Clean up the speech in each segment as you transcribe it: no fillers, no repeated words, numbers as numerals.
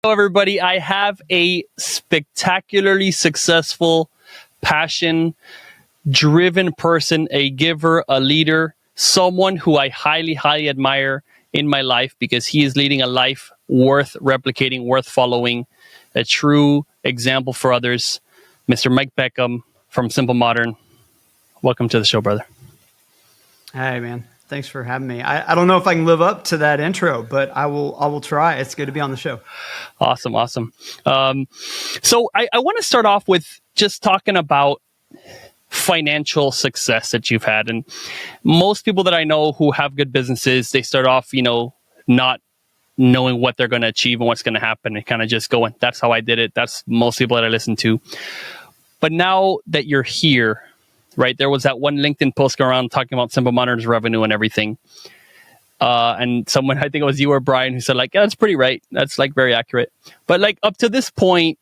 Hello, everybody. I have a spectacularly successful, passion-driven person, a giver, a leader, someone who I highly, highly admire in my life because he is leading a life worth replicating, worth following, a true example for others. Mr. Mike Beckham from Simple Modern. Welcome to the show, brother. Hey, man. Thanks for having me. I don't know if I can live up to that intro, but I will try. It's good to be on the show. Awesome. So I want to start off with just talking about financial success that you've had. And most people that I know who have good businesses, they start off, not knowing what they're going to achieve and what's going to happen and kind of just going, that's how I did it. That's most people that I listen to. But now that you're here, right, there was that one LinkedIn post going around talking about Simple Modern's revenue and everything. And someone, I think it was you or Brian, who said like, yeah, that's pretty right. That's like very accurate. But like up to this point,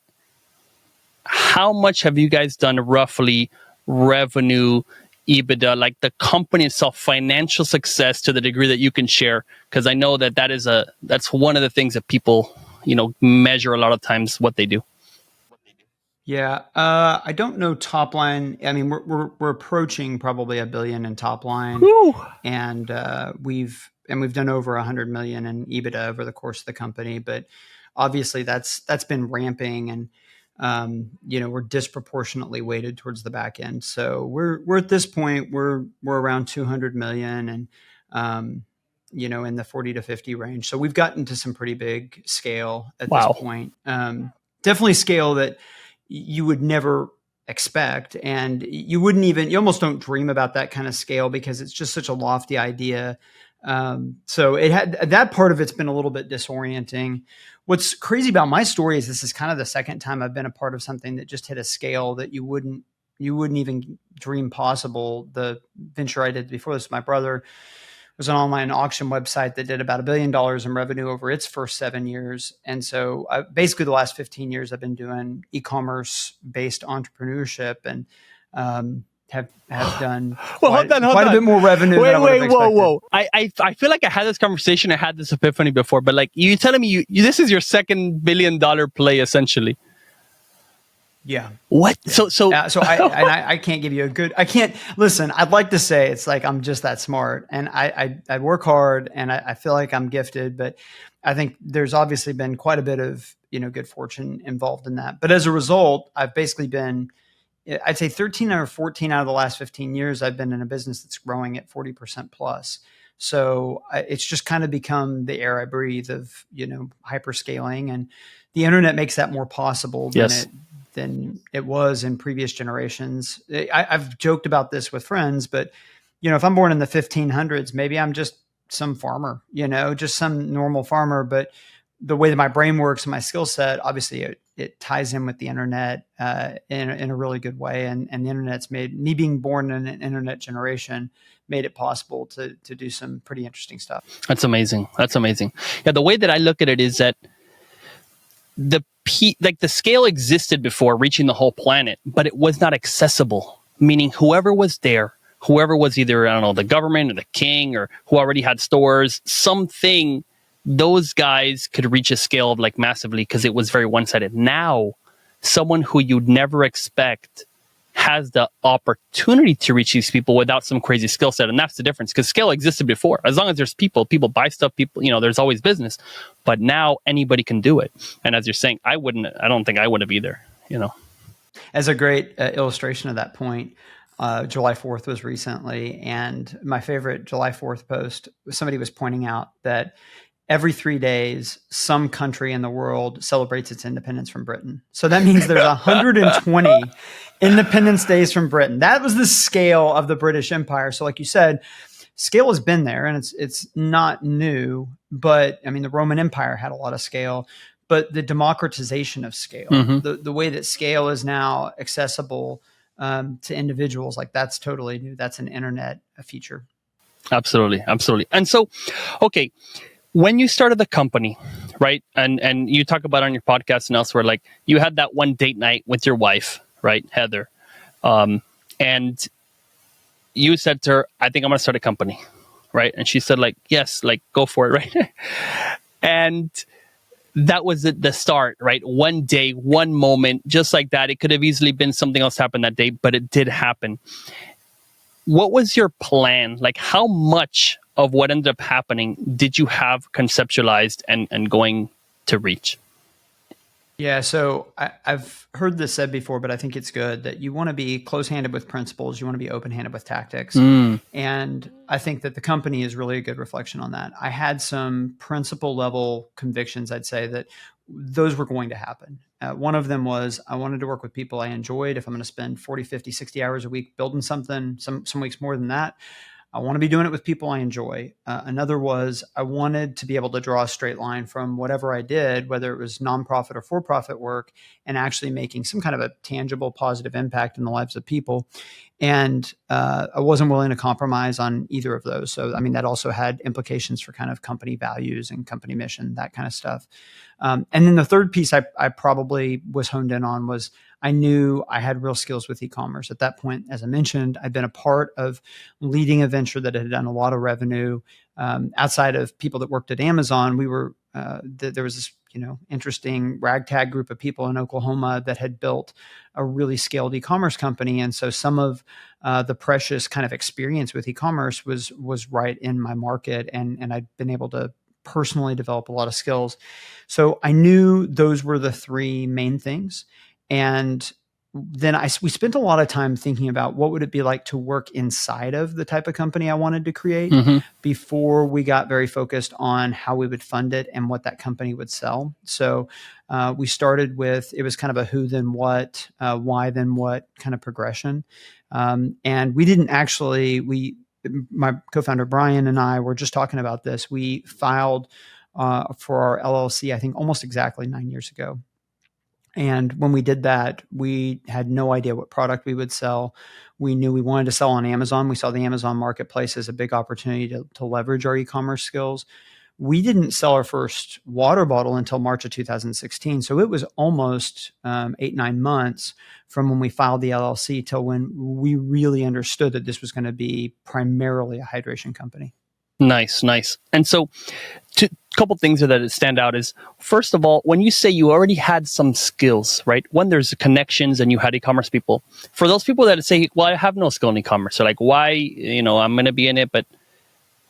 how much have you guys done roughly revenue, EBITDA, like the company itself, financial success to the degree that you can share? Because I know that's one of the things that people, measure a lot of times what they do. Yeah, I don't know top line. I mean, we're approaching probably $1 billion in top line, Whew. and we've done over 100 million in EBITDA over the course of the company. But obviously, that's been ramping, and we're disproportionately weighted towards the back end. So we're at this point we're around 200 million, and in the 40 to 50 range. So we've gotten to some pretty big scale at this point. Definitely scale that you would never expect. And you almost don't dream about that kind of scale because it's just such a lofty idea. So that part of it's been a little bit disorienting. What's crazy about my story is this is kind of the second time I've been a part of something that just hit a scale that you wouldn't even dream possible. The venture I did before this, my brother, was an online auction website that did about $1 billion in revenue over its first 7 years. And so basically the last 15 years, I've been doing e-commerce based entrepreneurship and have done quite a bit more revenue than I would have expected. Whoa. I feel like I had this conversation. I had this epiphany before, but like you telling me this is your second $1 billion play essentially. Yeah. What? Yeah. So I can't give you I can't listen. I'd like to say it's like, I'm just that smart and I work hard and I feel like I'm gifted, but I think there's obviously been quite a bit of, good fortune involved in that. But as a result, I've basically been, I'd say 13 or 14 out of the last 15 years, I've been in a business that's growing at 40% plus. So it's just kind of become the air I breathe of, hyperscaling, and the internet makes that more possible than it was in previous generations. I've joked about this with friends, but if I'm born in the 1500s, maybe I'm just some farmer, just some normal farmer. But the way that my brain works and my skill set, obviously it ties in with the internet in a really good way. And the internet's made me, being born in an internet generation, made it possible to do some pretty interesting stuff. That's amazing. Yeah, the way that I look at it is that the scale existed before reaching the whole planet, but it was not accessible. Meaning whoever was there, whoever was either, I don't know, the government or the king or who already had stores, something, those guys could reach a scale of like massively because it was very one-sided. Now, someone who you'd never expect has the opportunity to reach these people without some crazy skill set. And that's the difference, because scale existed before. As long as there's people buy stuff, there's always business. But now anybody can do it. And as you're saying, I don't think I would have either, As a great illustration of that point, July 4th was recently, and my favorite July 4th post, somebody was pointing out that every 3 days, some country in the world celebrates its independence from Britain. So that means there's 120 Independence Days from Britain. That was the scale of the British Empire. So like you said, scale has been there and it's not new, but I mean, the Roman Empire had a lot of scale, but the democratization of scale, the way that scale is now accessible to individuals, like that's totally new. That's an internet feature. Absolutely. And so, okay, when you started the company, right, and you talk about on your podcast and elsewhere, like you had that one date night with your wife, right, Heather, and you said to her, I think I'm going to start a company, right? And she said, like, yes, like, go for it, right? And that was the start, right? One day, one moment, just like that. It could have easily been something else happened that day, but it did happen. What was your plan? Like, how much of what ended up happening did you have conceptualized and going to reach? Yeah, so I've heard this said before, but I think it's good that you want to be close-handed with principles. You want to be open-handed with tactics. And I think that the company is really a good reflection on that. I had some principle level convictions, I'd say, that those were going to happen. One of them was I wanted to work with people I enjoyed. If I'm going to spend 40, 50, 60 hours a week building something, some weeks more than that, I want to be doing it with people I enjoy. Another was I wanted to be able to draw a straight line from whatever I did, whether it was nonprofit or for-profit work, and actually making some kind of a tangible, positive impact in the lives of people. And I wasn't willing to compromise on either of those. So, I mean, that also had implications for kind of company values and company mission, that kind of stuff. And then the third piece I probably was honed in on was I knew I had real skills with e-commerce. At that point, as I mentioned, I'd been a part of leading a venture that had done a lot of revenue. Outside of people that worked at Amazon, we were there was this interesting ragtag group of people in Oklahoma that had built a really scaled e-commerce company, and so some of the precious kind of experience with e-commerce was right in my market, and I'd been able to personally develop a lot of skills. So I knew those were the three main things. And then we spent a lot of time thinking about what would it be like to work inside of the type of company I wanted to create before we got very focused on how we would fund it and what that company would sell. So we started with, it was kind of a who then what, why then what kind of progression. And we didn't actually, my co-founder Brian and I were just talking about this. We filed for our LLC, I think almost exactly 9 years ago. And when we did that, we had no idea what product we would sell. We knew we wanted to sell on Amazon. We saw the Amazon marketplace as a big opportunity to leverage our e-commerce skills. We didn't sell our first water bottle until March of 2016. So it was almost 8-9 months from when we filed the LLC till when we really understood that this was going to be primarily a hydration company. Nice. And so a couple things that stand out is, first of all, when you say you already had some skills, right? When there's connections and you had e-commerce people, for those people that say, well, I have no skill in e-commerce. So like, why, I'm going to be in it, but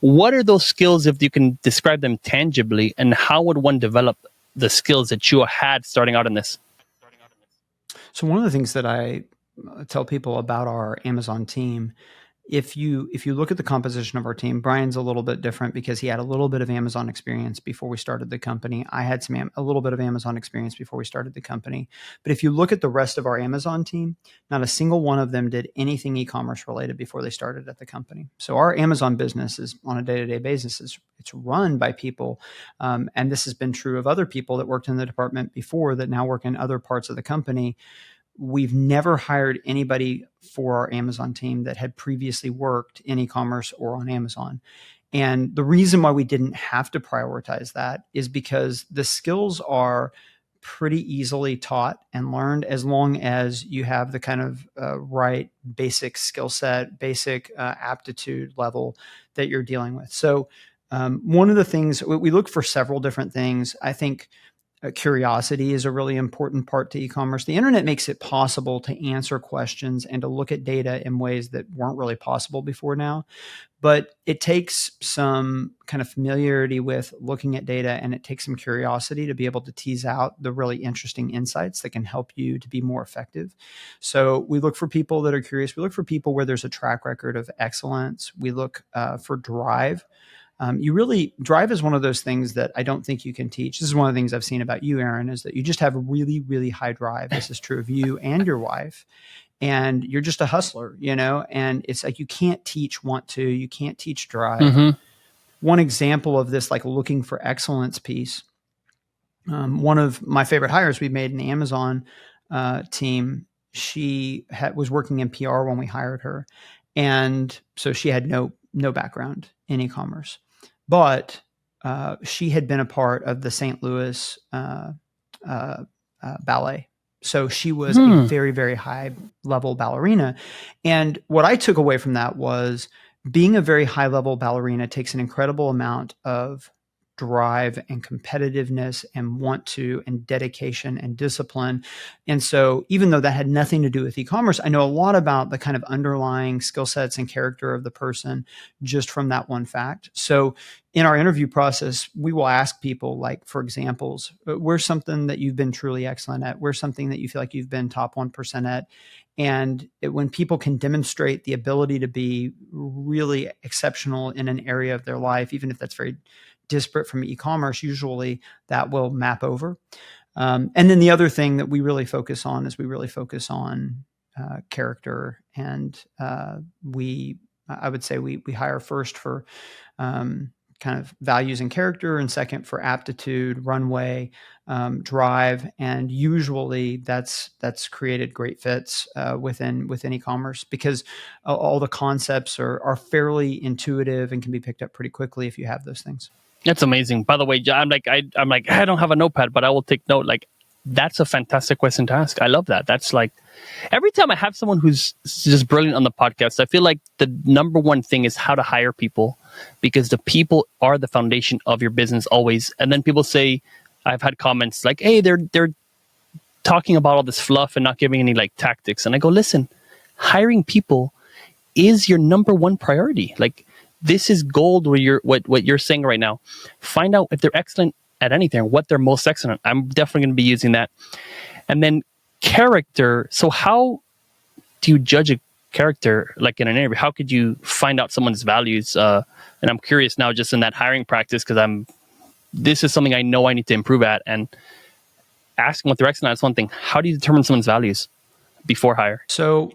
what are those skills if you can describe them tangibly, and how would one develop the skills that you had starting out in this? So one of the things that I tell people about our Amazon team, if you look at the composition of our team, Brian's a little bit different because he had a little bit of Amazon experience before we started the company. I had a little bit of Amazon experience before we started the company. But if you look at the rest of our Amazon team, not a single one of them did anything e-commerce related before they started at the company. So our Amazon business is on a day-to-day basis. It's run by people. And this has been true of other people that worked in the department before that now work in other parts of the company. We've never hired anybody for our Amazon team that had previously worked in e-commerce or on Amazon. And the reason why we didn't have to prioritize that is because the skills are pretty easily taught and learned as long as you have the kind of right basic skill set, basic aptitude level that you're dealing with. So one of the things, we look for several different things. I think curiosity is a really important part to e-commerce. The internet makes it possible to answer questions and to look at data in ways that weren't really possible before now. But it takes some kind of familiarity with looking at data, and it takes some curiosity to be able to tease out the really interesting insights that can help you to be more effective. So we look for people that are curious. We look for people where there's a track record of excellence. We look for drive. Drive is one of those things that I don't think you can teach. This is one of the things I've seen about you, Aaron, is that you just have really, really high drive. This is true of you and your wife. And you're just a hustler, and it's like you can't teach want to, you can't teach drive. One example of this, like looking for excellence piece, one of my favorite hires we made in the Amazon team, she was working in PR when we hired her. And so she had no background in e-commerce. But she had been a part of the St. Louis ballet. So she was a very, very high level ballerina. And what I took away from that was being a very high level ballerina takes an incredible amount of drive and competitiveness and want to and dedication and discipline. And so even though that had nothing to do with e-commerce, I know a lot about the kind of underlying skill sets and character of the person just from that one fact. So in our interview process, we will ask people, like, for examples, where's something that you've been truly excellent at? Where's something that you feel like you've been top 1% at? And when people can demonstrate the ability to be really exceptional in an area of their life, even if that's very disparate from e-commerce, usually that will map over. And then the other thing that we really focus on is character. And I would say we hire first for kind of values and character, and second for aptitude, runway, drive, and usually that's created great fits within e-commerce, because all the concepts are fairly intuitive and can be picked up pretty quickly if you have those things. That's amazing. By the way, I'm like I don't have a notepad, but I will take note. Like, that's a fantastic question to ask. I love that. That's like, every time I have someone who's just brilliant on the podcast, I feel like the number one thing is how to hire people, because the people are the foundation of your business always. And then people say, I've had comments like, hey, they're talking about all this fluff and not giving any like tactics. And I go, listen, hiring people is your number one priority. Like, this is gold where what you're saying right now. Find out if they're excellent at anything, what they're most excellent at. I'm definitely going to be using that. And then character. So how do you judge a character, like in an interview? How could you find out someone's values? And I'm curious now, just in that hiring practice, because this is something I know I need to improve at. And asking what they're excellent at is one thing. How do you determine someone's values before hire? So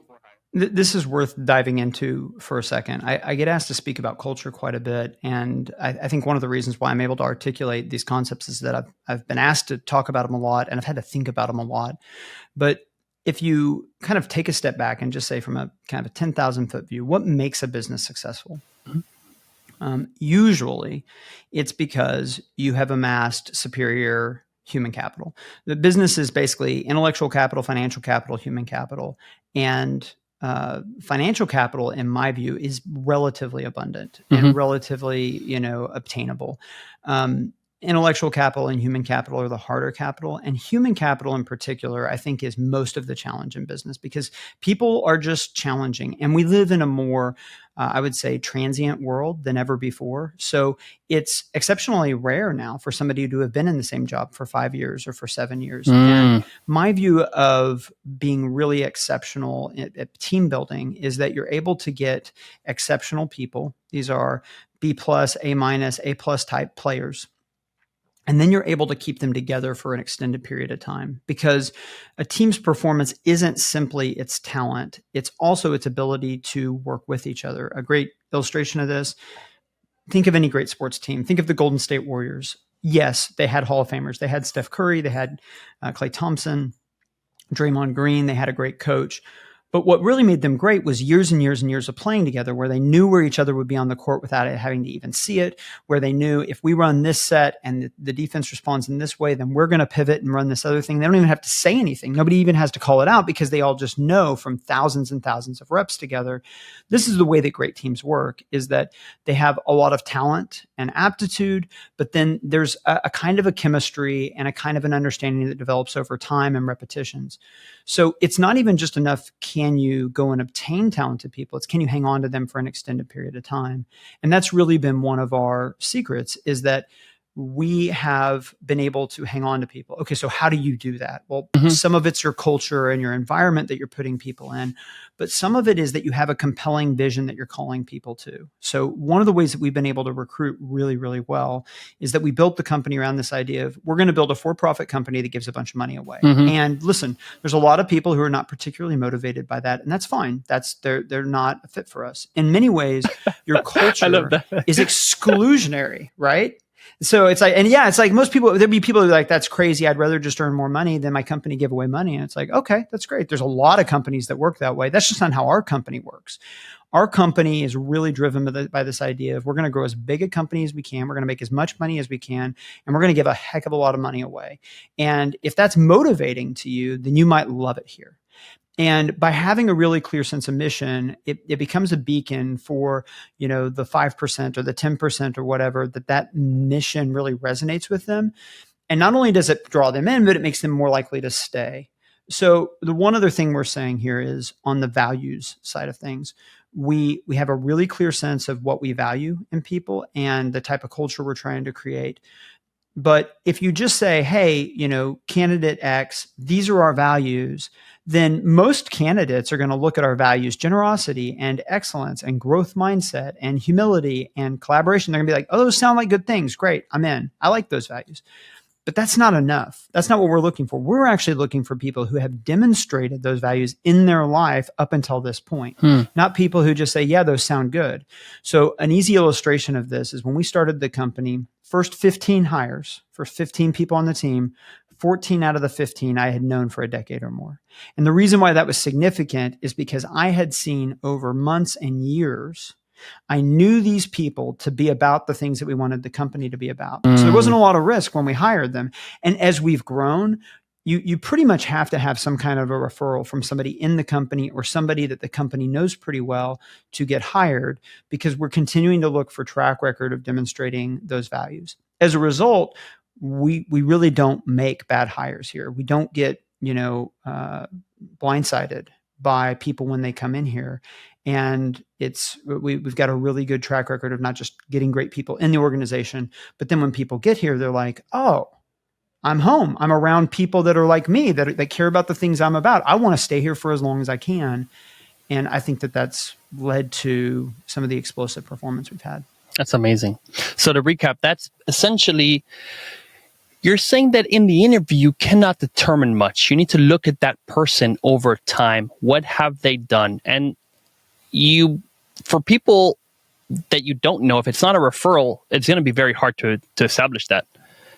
this is worth diving into for a second. I get asked to speak about culture quite a bit. And I think one of the reasons why I'm able to articulate these concepts is that I've been asked to talk about them a lot, and I've had to think about them a lot. But if you kind of take a step back and just say, from a kind of a 10,000 foot view, what makes a business successful? Mm-hmm. Usually it's because you have amassed superior human capital. The business is basically intellectual capital, financial capital, human capital. And financial capital, in my view, is relatively abundant and relatively, obtainable. Intellectual capital and human capital are the harder capital, and human capital in particular, I think, is most of the challenge in business, because people are just challenging, and we live in a more, I would say, transient world than ever before. So it's exceptionally rare now for somebody to have been in the same job for 5 years or for 7 years. And my view of being really exceptional at team building is that you're able to get exceptional people. These are B+, A-, A+ type players. And then you're able to keep them together for an extended period of time, because a team's performance isn't simply its talent. It's also its ability to work with each other. A great illustration of this, think of any great sports team. Think of the Golden State Warriors. Yes, they had Hall of Famers. They had Steph Curry. They had Klay Thompson, Draymond Green. They had a great coach. But what really made them great was years and years and years of playing together, where they knew where each other would be on the court without it having to even see it, where they knew if we run this set and the defense responds in this way, then we're going to pivot and run this other thing. They don't even have to say anything. Nobody even has to call it out, because they all just know from thousands and thousands of reps together. This is the way that great teams work, is that they have a lot of talent and aptitude, but then there's a kind of a chemistry and a kind of an understanding that develops over time and repetitions. So it's not even just enough, can you go and obtain talented people? It's, can you hang on to them for an extended period of time? And that's really been one of our secrets, is that we have been able to hang on to people. Okay, so how do you do that? Well, some of it's your culture and your environment that you're putting people in, but some of it is that you have a compelling vision that you're calling people to. So one of the ways that we've been able to recruit really, really well is that we built the company around this idea of, we're going to build a for-profit company that gives a bunch of money away. And listen, there's a lot of people who are not particularly motivated by that, and that's fine. They're not a fit for us. In many ways, your culture is exclusionary, right? So it's like, and yeah, it's like most people, there'd be people who are like, that's crazy. I'd rather just earn more money than my company give away money. And it's like, okay, that's great. There's a lot of companies that work that way. That's just not how our company works. Our company is really driven by this idea of, we're going to grow as big a company as we can. We're going to make as much money as we can, and we're going to give a heck of a lot of money away. And if that's motivating to you, then you might love it here. And by having a really clear sense of mission, it becomes a beacon for, the 5% or the 10% or whatever, that mission really resonates with them. And not only does it draw them in, but it makes them more likely to stay. So the one other thing we're saying here is on the values side of things, we have a really clear sense of what we value in people and the type of culture we're trying to create. But if you just say, hey, candidate X, these are our values, then most candidates are going to look at our values, generosity and excellence and growth mindset and humility and collaboration. They're going to be like, oh, those sound like good things. Great. I'm in. I like those values. But that's not enough. That's not what we're looking for. We're actually looking for people who have demonstrated those values in their life up until this point, not people who just say, yeah, those sound good. So an easy illustration of this is when we started the company, first 15 hires, first 15 people on the team, 14 out of the 15 I had known for a decade or more. And the reason why that was significant is because I had seen over months and years, I knew these people to be about the things that we wanted the company to be about. So there wasn't a lot of risk when we hired them. And as we've grown, you pretty much have to have some kind of a referral from somebody in the company or somebody that the company knows pretty well to get hired, because we're continuing to look for track record of demonstrating those values. As a result, we really don't make bad hires here. We don't get, blindsided by people when they come in here. And we've got a really good track record of not just getting great people in the organization, but then when people get here, they're like, oh, I'm home. I'm around people that are like me, that care about the things I'm about. I want to stay here for as long as I can. And I think that's led to some of the explosive performance we've had. That's amazing. So to recap, that's essentially, you're saying that in the interview, you cannot determine much. You need to look at that person over time. What have they done? And for people that you don't know, if it's not a referral, it's going to be very hard to establish that.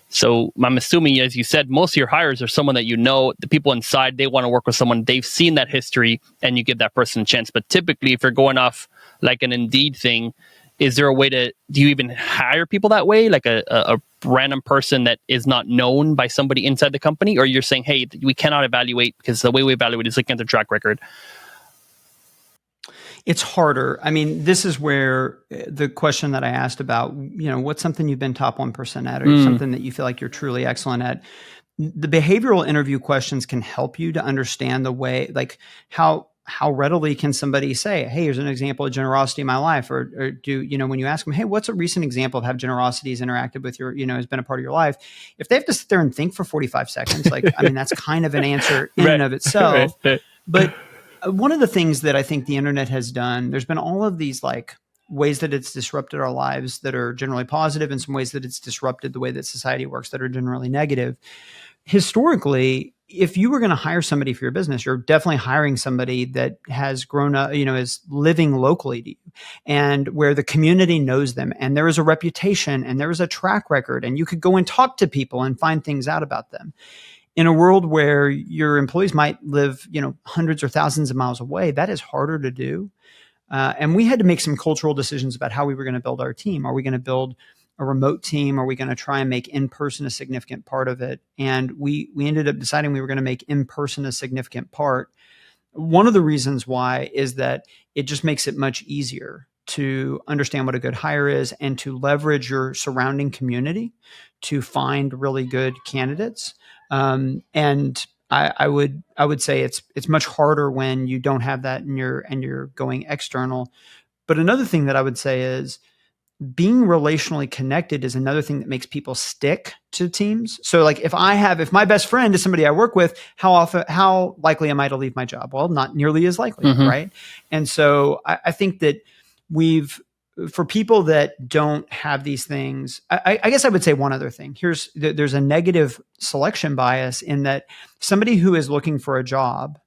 So I'm assuming, as you said, most of your hires are someone that the people inside, they want to work with someone, they've seen that history, and you give that person a chance. But typically, if you're going off like an Indeed thing, is there a way do you even hire people that way? Like a random person that is not known by somebody inside the company? Or you're saying, hey, we cannot evaluate because the way we evaluate is looking at the track record? It's harder. I mean, this is where the question that I asked about, what's something you've been top 1% at, or something that you feel like you're truly excellent at. The behavioral interview questions can help you to understand the way, like how readily can somebody say, hey, here's an example of generosity in my life, or do, when you ask them, hey, what's a recent example of how generosity has interacted with your, has been a part of your life? If they have to sit there and think for 45 seconds, that's kind of an answer in and of itself. But one of the things that I think the internet has done, there's been all of these ways that it's disrupted our lives that are generally positive, and some ways that it's disrupted the way that society works that are generally negative. Historically, if you were going to hire somebody for your business, you're definitely hiring somebody that has grown up, is living locally to you, and where the community knows them, and there is a reputation, and there is a track record, and you could go and talk to people and find things out about them. In a world where your employees might live, hundreds or thousands of miles away, that is harder to do. And we had to make some cultural decisions about how we were going to build our team. Are we going to build a remote team? Are we going to try and make in-person a significant part of it? And we ended up deciding we were going to make in-person a significant part. One of the reasons why is that it just makes it much easier to understand what a good hire is and to leverage your surrounding community to find really good candidates. And I would say it's much harder when you don't have that and you're going external. But another thing that I would say is being relationally connected is another thing that makes people stick to teams. So if my best friend is somebody I work with, how likely am I to leave my job? Well, not nearly as likely, right? And so I think that for people that don't have these things, I guess I would say one other thing. There's a negative selection bias in that somebody who is looking for a job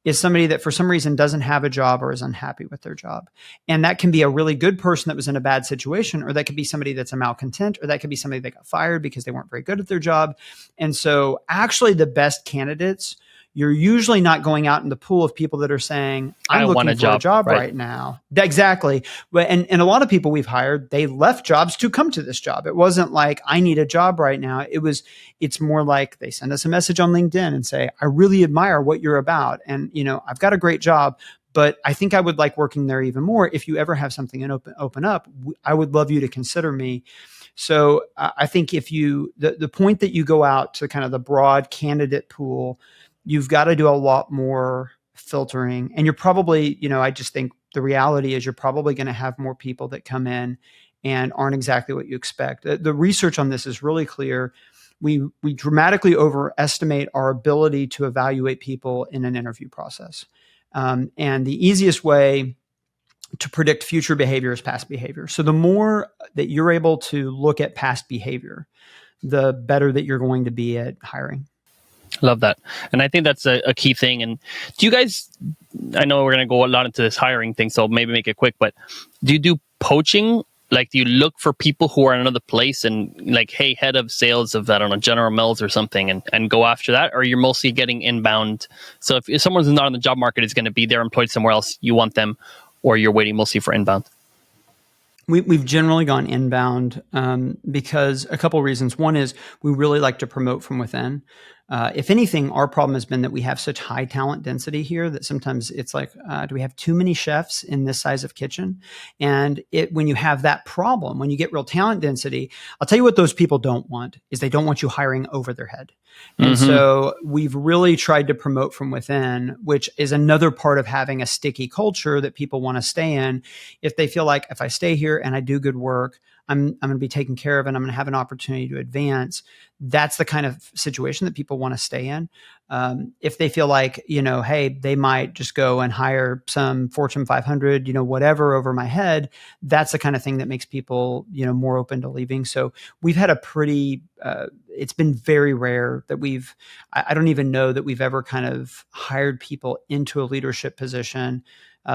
is somebody that for some reason doesn't have a job or is unhappy with their job. And that can be a really good person that was in a bad situation, or that could be somebody that's a malcontent, or that could be somebody that got fired because they weren't very good at their job. And so actually the best candidates you're usually not going out in the pool of people that are saying, I'm looking for a job right now. Exactly. And a lot of people we've hired, they left jobs to come to this job. It wasn't like, I need a job right now. It's more like they send us a message on LinkedIn and say, I really admire what you're about. And, I've got a great job, but I think I would like working there even more. If you ever have something open up, I would love you to consider me. So I think if the point that you go out to kind of the broad candidate pool, you've got to do a lot more filtering. And you're probably, I just think the reality is you're probably going to have more people that come in and aren't exactly what you expect. The research on this is really clear. We dramatically overestimate our ability to evaluate people in an interview process. And the easiest way to predict future behavior is past behavior. So the more that you're able to look at past behavior, the better that you're going to be at hiring. Love that. And I think that's a key thing. And do you guys, I know we're going to go a lot into this hiring thing, so maybe make it quick, but do you do poaching? Like, do you look for people who are in another place and like, hey, head of sales of, I don't know, General Mills or something, and go after that? Or you're mostly getting inbound? So if someone's not on the job market, is going to be, they're employed somewhere else, you want them, or you're waiting mostly for inbound? We've generally gone inbound because a couple of reasons. One is we really like to promote from within. If anything, our problem has been that we have such high talent density here that sometimes it's like, do we have too many chefs in this size of kitchen? And when you have that problem, when you get real talent density, I'll tell you what those people don't want is they don't want you hiring over their head. And so we've really tried to promote from within, which is another part of having a sticky culture that people want to stay in. If they feel like if I stay here and I do good work, I'm going to be taken care of and I'm going to have an opportunity to advance. That's the kind of situation that people want to stay in. If they feel like, hey, they might just go and hire some Fortune 500, whatever over my head, that's the kind of thing that makes people, more open to leaving. So we've had it's been very rare that I don't even know that we've ever kind of hired people into a leadership position.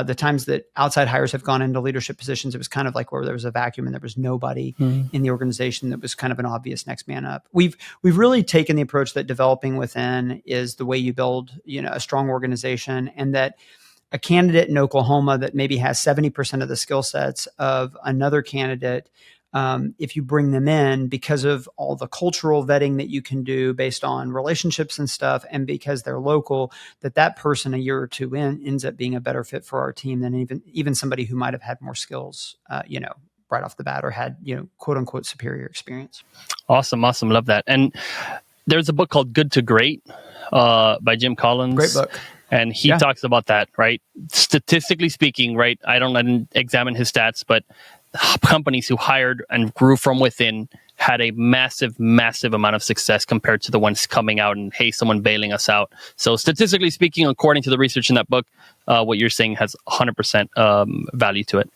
The times that outside hires have gone into leadership positions, it was kind of like where there was a vacuum and there was nobody in the organization that was kind of an obvious next man up. We've really taken the approach that developing within is the way you build, a strong organization, and that a candidate in Oklahoma that maybe has 70% of the skill sets of another candidate, if you bring them in because of all the cultural vetting that you can do based on relationships and stuff, and because they're local, that person a year or two in ends up being a better fit for our team than even somebody who might have had more skills, right off the bat, or had, quote unquote superior experience. Awesome. Love that. And there's a book called Good to Great by Jim Collins. Great book. And he talks about that, right? Statistically speaking, right? I didn't examine his stats, but companies who hired and grew from within had a massive amount of success compared to the ones coming out and, hey, someone bailing us out. So statistically speaking, according to the research in that book, what you're saying has 100% value to it.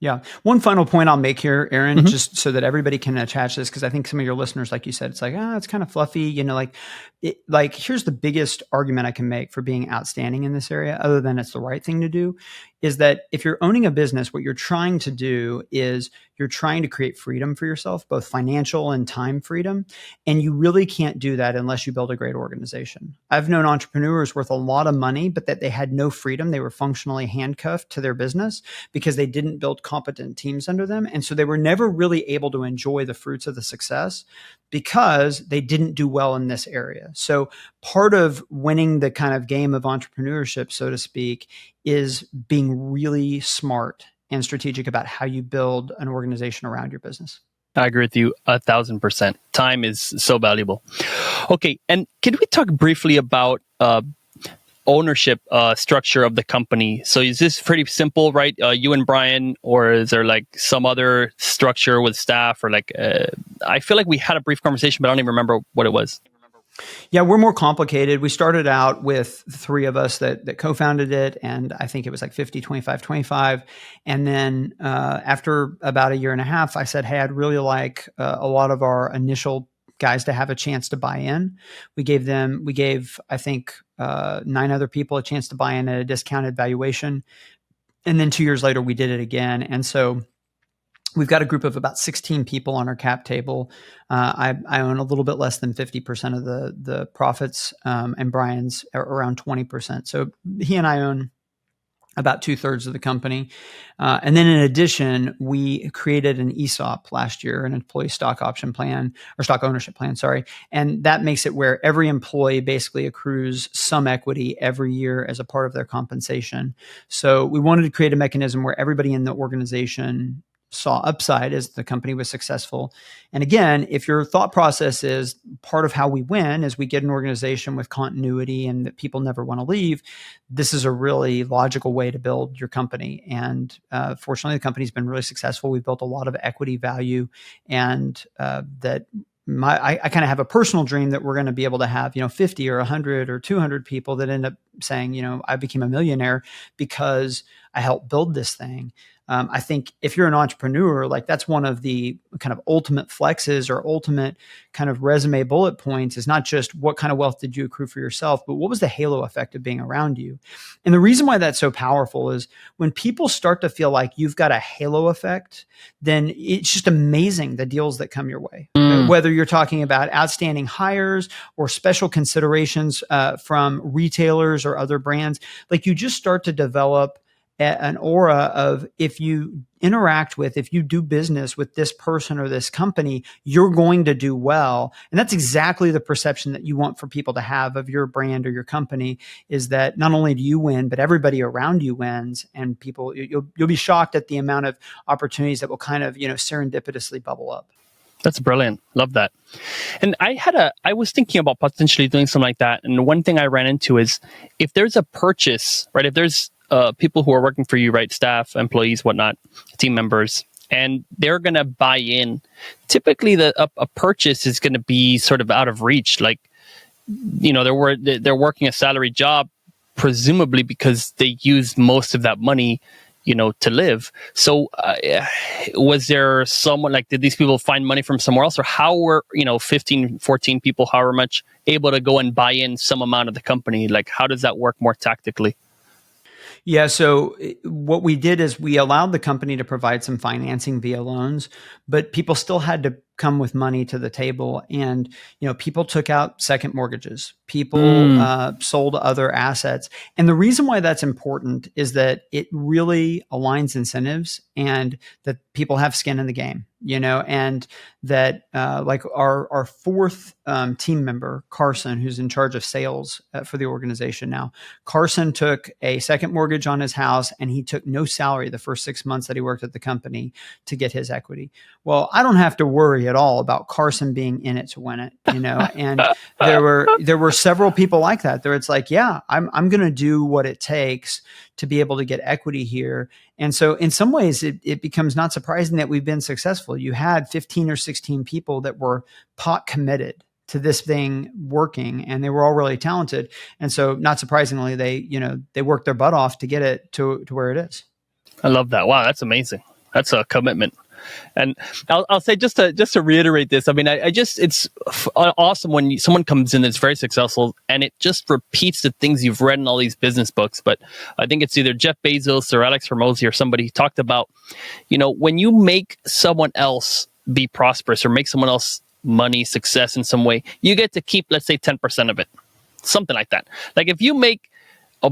Yeah. One final point I'll make here, Aaron, just so that everybody can attach this, because I think some of your listeners, like you said, it's like, it's kind of fluffy, here's the biggest argument I can make for being outstanding in this area, other than it's the right thing to do, is that if you're owning a business, what you're trying to do is you're trying to create freedom for yourself, both financial and time freedom. And you really can't do that unless you build a great organization. I've known entrepreneurs worth a lot of money, but that they had no freedom. They were functionally handcuffed to their business because they didn't build competent teams under them. And so they were never really able to enjoy the fruits of the success because they didn't do well in this area. So part of winning the kind of game of entrepreneurship, so to speak, is being really smart and strategic about how you build an organization around your business. I agree with you 1,000%. Time is so valuable. Okay, and can we talk briefly about ownership structure of the company? So is this pretty simple, right? You and Brian, or is there like some other structure with staff, or like I feel like we had a brief conversation, but I don't even remember what it was. Yeah, we're more complicated. We started out with the three of us that co-founded it, and I think it was like 50, 25, 25. And then after about a year and a half, I said, hey, I'd really like a lot of our initial guys to have a chance to buy in. We gave, I think, 9 other people a chance to buy in at a discounted valuation. And then 2 years later, we did it again. And so We've got a group of about 16 people on our cap table. I own a little bit less than 50% of the profits, and Brian's around 20%. So he and I own about 2/3 of the company. And then in addition, we created an ESOP last year, an employee stock option plan, or stock ownership plan, sorry. And that makes it where every employee basically accrues some equity every year as a part of their compensation. So we wanted to create a mechanism where everybody in the organization saw upside as the company was successful. And again, if your thought process is part of how we win is we get an organization with continuity and that people never want to leave, this is a really logical way to build your company. And fortunately, the company's been really successful. We've built a lot of equity value, and that I kind of have a personal dream that we're going to be able to have, 50 or 100 or 200 people that end up saying, I became a millionaire because I helped build this thing. I think if you're an entrepreneur, like that's one of the kind of ultimate flexes or ultimate kind of resume bullet points is not just what kind of wealth did you accrue for yourself, but what was the halo effect of being around you? And the reason why that's so powerful is when people start to feel like you've got a halo effect, then it's just amazing the deals that come your way. Whether you're talking about outstanding hires or special considerations from retailers or other brands, like you just start to develop an aura of if you do business with this person or this company, you're going to do well. And that's exactly the perception that you want for people to have of your brand or your company, is that not only do you win, but everybody around you wins, and people, you'll be shocked at the amount of opportunities that will kind of, serendipitously bubble up. That's brilliant. Love that. And I was thinking about potentially doing something like that. And one thing I ran into is if there's a purchase, right? If there's people who are working for you, right? Staff, employees, whatnot, team members, and they're going to buy in. Typically, a purchase is going to be sort of out of reach. Like, they're working a salary job, presumably because they use most of that money, to live. So was there someone, like, did these people find money from somewhere else, or how were, 15, 14 people, however much, able to go and buy in some amount of the company? Like, how does that work more tactically? Yeah. So what we did is we allowed the company to provide some financing via loans, but people still had to come with money to the table. And, people took out second mortgages. People sold other assets. And the reason why that's important is that it really aligns incentives, and that people have skin in the game, and that like our fourth team member, Carson, who's in charge of sales for the organization now. Carson took a second mortgage on his house, and he took no salary the first 6 months that he worked at the company to get his equity. Well, I don't have to worry at all about Carson being in it to win it, and there were several people like that. There it's like, yeah, I'm going to do what it takes to be able to get equity here. And so in some ways it becomes not surprising that we've been successful. You had 15 or 16 people that were pot committed to this thing working, and they were all really talented. And so not surprisingly, they worked their butt off to get it to where it is. I love that. Wow, that's amazing. That's a commitment. And I'll say, just to reiterate this, I mean, it's awesome when someone comes in that's very successful and it just repeats the things you've read in all these business books. But I think it's either Jeff Bezos or Alex Hormozi or somebody talked about, when you make someone else be prosperous or make someone else money, success in some way, you get to keep, let's say, 10% of it, something like that. Like if you make a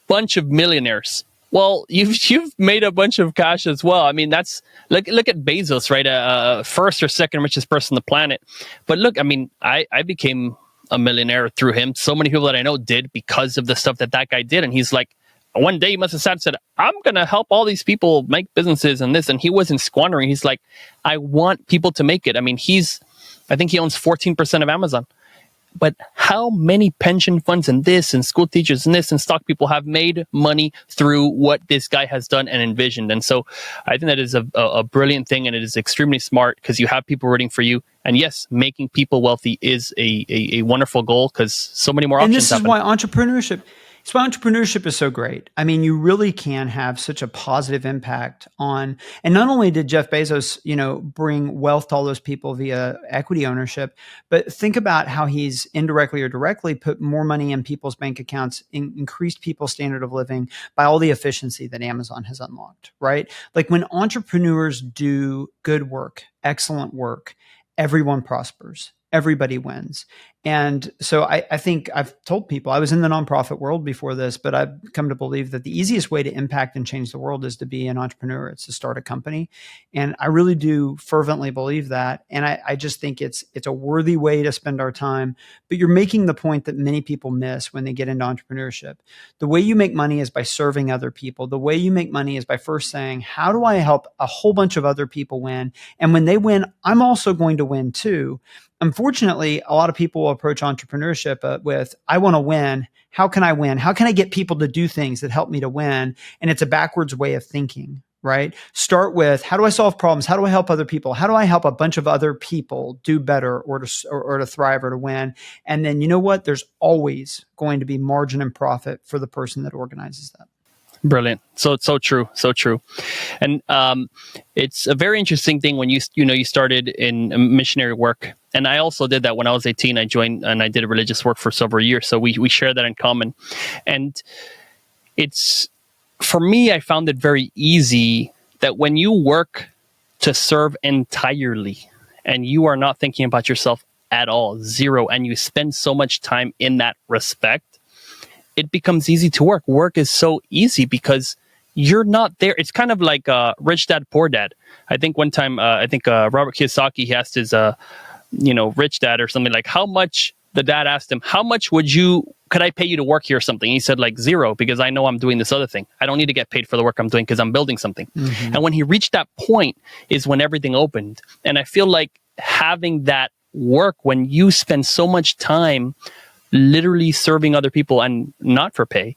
bunch of millionaires, well, you've made a bunch of cash as well. I mean, that's look at Bezos, right? First or second richest person on the planet. But look, I mean, I became a millionaire through him. So many people that I know did because of the stuff that guy did. And he's like, one day he must have sat and said, I'm going to help all these people make businesses and this. And he wasn't squandering. He's like, I want people to make it. I mean, I think he owns 14% of Amazon. But how many pension funds and this and school teachers and this and stock people have made money through what this guy has done and envisioned? And so I think that is a brilliant thing, and it is extremely smart because you have people rooting for you. And yes, making people wealthy is a wonderful goal because so many more options happen. And this is why entrepreneurship, It's why entrepreneurship is so great. I mean, you really can have such a positive impact on, and not only did Jeff Bezos, bring wealth to all those people via equity ownership, but think about how he's indirectly or directly put more money in people's bank accounts, increased people's standard of living by all the efficiency that Amazon has unlocked, right? Like when entrepreneurs do good work, excellent work, everyone prospers. Everybody wins. And so I think I've told people, I was in the nonprofit world before this, but I've come to believe that the easiest way to impact and change the world is to be an entrepreneur. It's to start a company. And I really do fervently believe that. And I just think it's a worthy way to spend our time. But you're making the point that many people miss when they get into entrepreneurship. The way you make money is by serving other people. The way you make money is by first saying, how do I help a whole bunch of other people win? And when they win, I'm also going to win too. Unfortunately, a lot of people will approach entrepreneurship with, I want to win. How can I win? How can I get people to do things that help me to win? And it's a backwards way of thinking, right? Start with, how do I solve problems? How do I help other people? How do I help a bunch of other people do better or to thrive or to win? And then you know what? There's always going to be margin and profit for the person that organizes that. Brilliant. So true. So true. And it's a very interesting thing when you started in missionary work. And I also did that when I was 18. I joined and I did religious work for several years. So we share that in common. And it's, for me, I found it very easy that when you work to serve entirely and you are not thinking about yourself at all, zero, and you spend so much time in that respect, it becomes easy to work. Work is so easy because you're not there. It's kind of like Rich Dad, Poor Dad. I think one time, Robert Kiyosaki, he asked his, rich dad or something like, how much, the dad asked him, how much could I pay you to work here or something? He said like zero, because I know I'm doing this other thing. I don't need to get paid for the work I'm doing because I'm building something. Mm-hmm. And when he reached that point is when everything opened. And I feel like having that work, when you spend so much time literally serving other people and not for pay,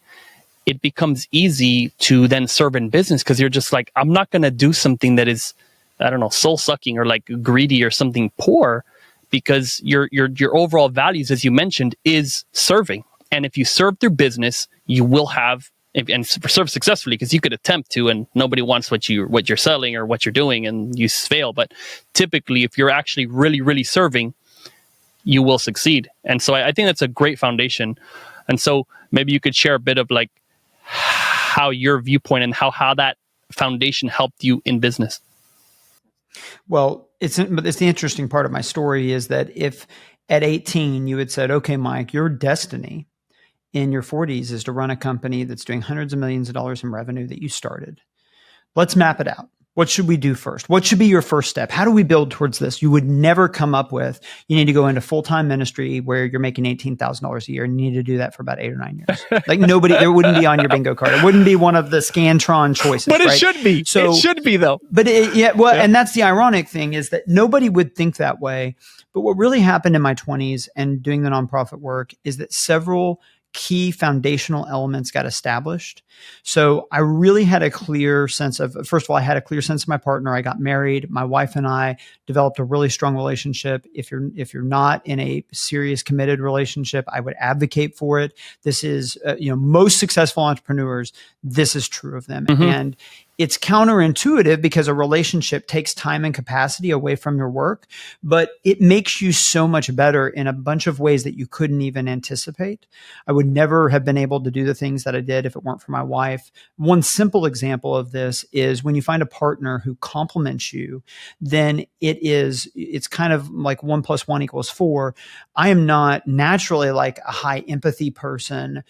it becomes easy to then serve in business because you're just like, I'm not going to do something that is, I don't know, soul sucking or like greedy or something poor, because your overall values, as you mentioned, is serving. And if you serve through business, you will have, and serve successfully, because you could attempt to, and nobody wants what you're selling or what you're doing, and you fail. But typically, if you're actually really, really serving, you will succeed. And so I think that's a great foundation. And so maybe you could share a bit of like how your viewpoint and how that foundation helped you in business. Well, it's the interesting part of my story is that if at 18 you had said, okay, Mike, your destiny in your 40s is to run a company that's doing hundreds of millions of dollars in revenue that you started. Let's map it out. What should we do first? What should be your first step? How do we build towards this? You would never come up with, you need to go into full-time ministry where you're making $18,000 a year, and you need to do that for about 8 or 9 years. Like it wouldn't be on your bingo card. It wouldn't be one of the Scantron choices. But it right? should be. So, it should be though. But and that's the ironic thing, is that nobody would think that way. But what really happened in my 20s and doing the nonprofit work is that several key foundational elements got established. So I really had a clear sense of, first of all, I had a clear sense of my partner. I got married. My wife and I developed a really strong relationship. If you're not in a serious committed relationship, I would advocate for it. This is, most successful entrepreneurs, this is true of them. Mm-hmm. And it's counterintuitive because a relationship takes time and capacity away from your work, but it makes you so much better in a bunch of ways that you couldn't even anticipate. I would never have been able to do the things that I did if it weren't for my wife. One simple example of this is when you find a partner who complements you, then it's kind of like 1 + 1 = 4. I am not naturally like a high empathy person,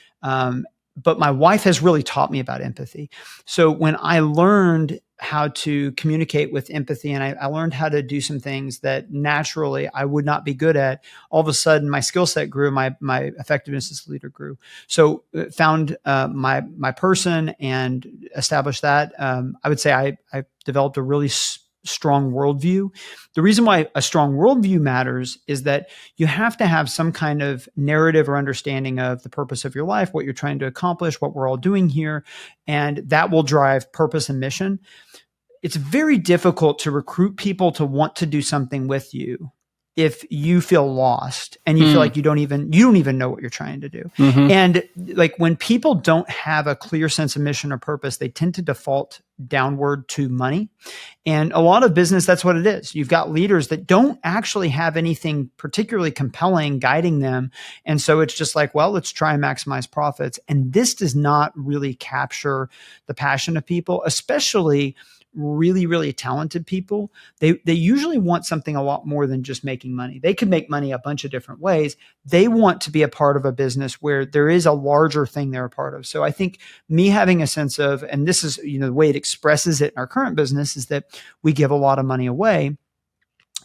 but my wife has really taught me about empathy. So when I learned how to communicate with empathy, and I learned how to do some things that naturally I would not be good at, all of a sudden my skill set grew, my effectiveness as a leader grew. So found my person and established that. I would say I developed a really strong worldview. The reason why a strong worldview matters is that you have to have some kind of narrative or understanding of the purpose of your life, what you're trying to accomplish, what we're all doing here, and that will drive purpose and mission. It's very difficult to recruit people to want to do something with you if you feel lost and you feel like you don't even know what you're trying to do. And like when people don't have a clear sense of mission or purpose, they tend to default downward to money. And a lot of business, that's what it is. You've got leaders that don't actually have anything particularly compelling guiding them. And so it's just like, well, let's try and maximize profits. And this does not really capture the passion of people, especially really, really talented people. They usually want something a lot more than just making money. They can make money a bunch of different ways. They want to be a part of a business where there is a larger thing they're a part of. So I think me having a sense of, and this is, the way it expresses it in our current business, is that we give a lot of money away.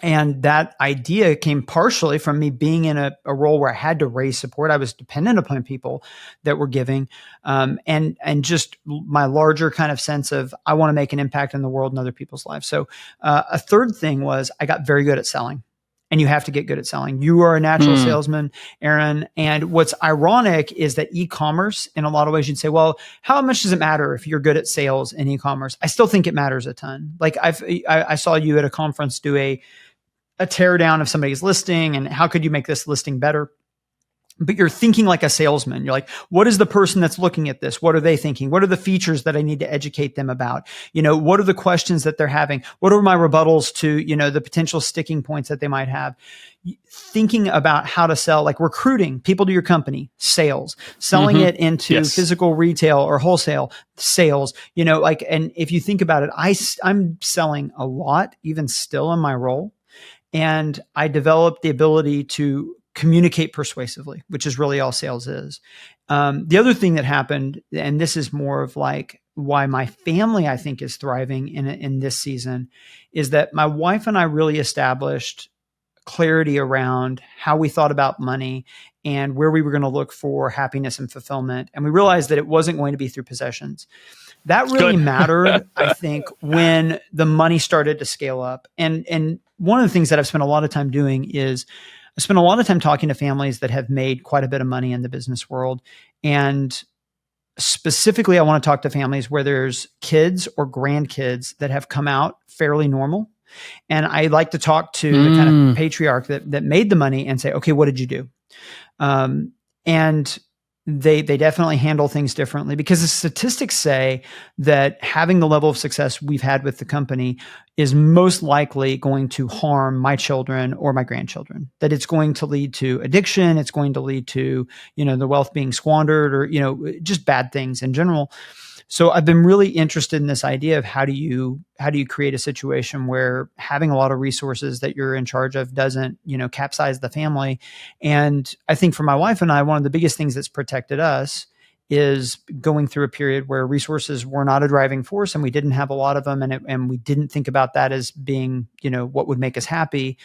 And that idea came partially from me being in a role where I had to raise support. I was dependent upon people that were giving, and just my larger kind of sense of I want to make an impact in the world and other people's lives. So a third thing was I got very good at selling. And you have to get good at selling. You are a natural salesman, Aaron. And what's ironic is that e-commerce, in a lot of ways, you'd say, well, how much does it matter if you're good at sales in e-commerce? I still think it matters a ton. Like I saw you at a conference do a tear down of somebody's listing and how could you make this listing better? But you're thinking like a salesman. You're like, what is the person that's looking at this? What are they thinking? What are the features that I need to educate them about? What are the questions that they're having? What are my rebuttals to, the potential sticking points that they might have? Thinking about how to sell, like recruiting people to your company, sales, selling it into physical retail or wholesale sales, and if you think about it, I'm selling a lot, even still in my role. And I developed the ability to communicate persuasively, which is really all sales is. The other thing that happened, and this is more of like why my family, I think, is thriving in this season, is that my wife and I really established clarity around how we thought about money and where we were going to look for happiness and fulfillment. And we realized that it wasn't going to be through possessions. That really mattered, I think, when the money started to scale up. And one of the things that I've spent a lot of time doing is I spent a lot of time talking to families that have made quite a bit of money in the business world. And specifically, I want to talk to families where there's kids or grandkids that have come out fairly normal. And I like to talk to the kind of patriarch that made the money and say, okay, what did you do? And they definitely handle things differently because the statistics say that having the level of success we've had with the company is most likely going to harm my children or my grandchildren, that it's going to lead to addiction. It's going to lead to, the wealth being squandered or, just bad things in general. So I've been really interested in this idea of how do you create a situation where having a lot of resources that you're in charge of doesn't, capsize the family. And I think for my wife and I, one of the biggest things that's protected us is going through a period where resources were not a driving force and we didn't have a lot of them. And we didn't think about that as being, what would make us happy.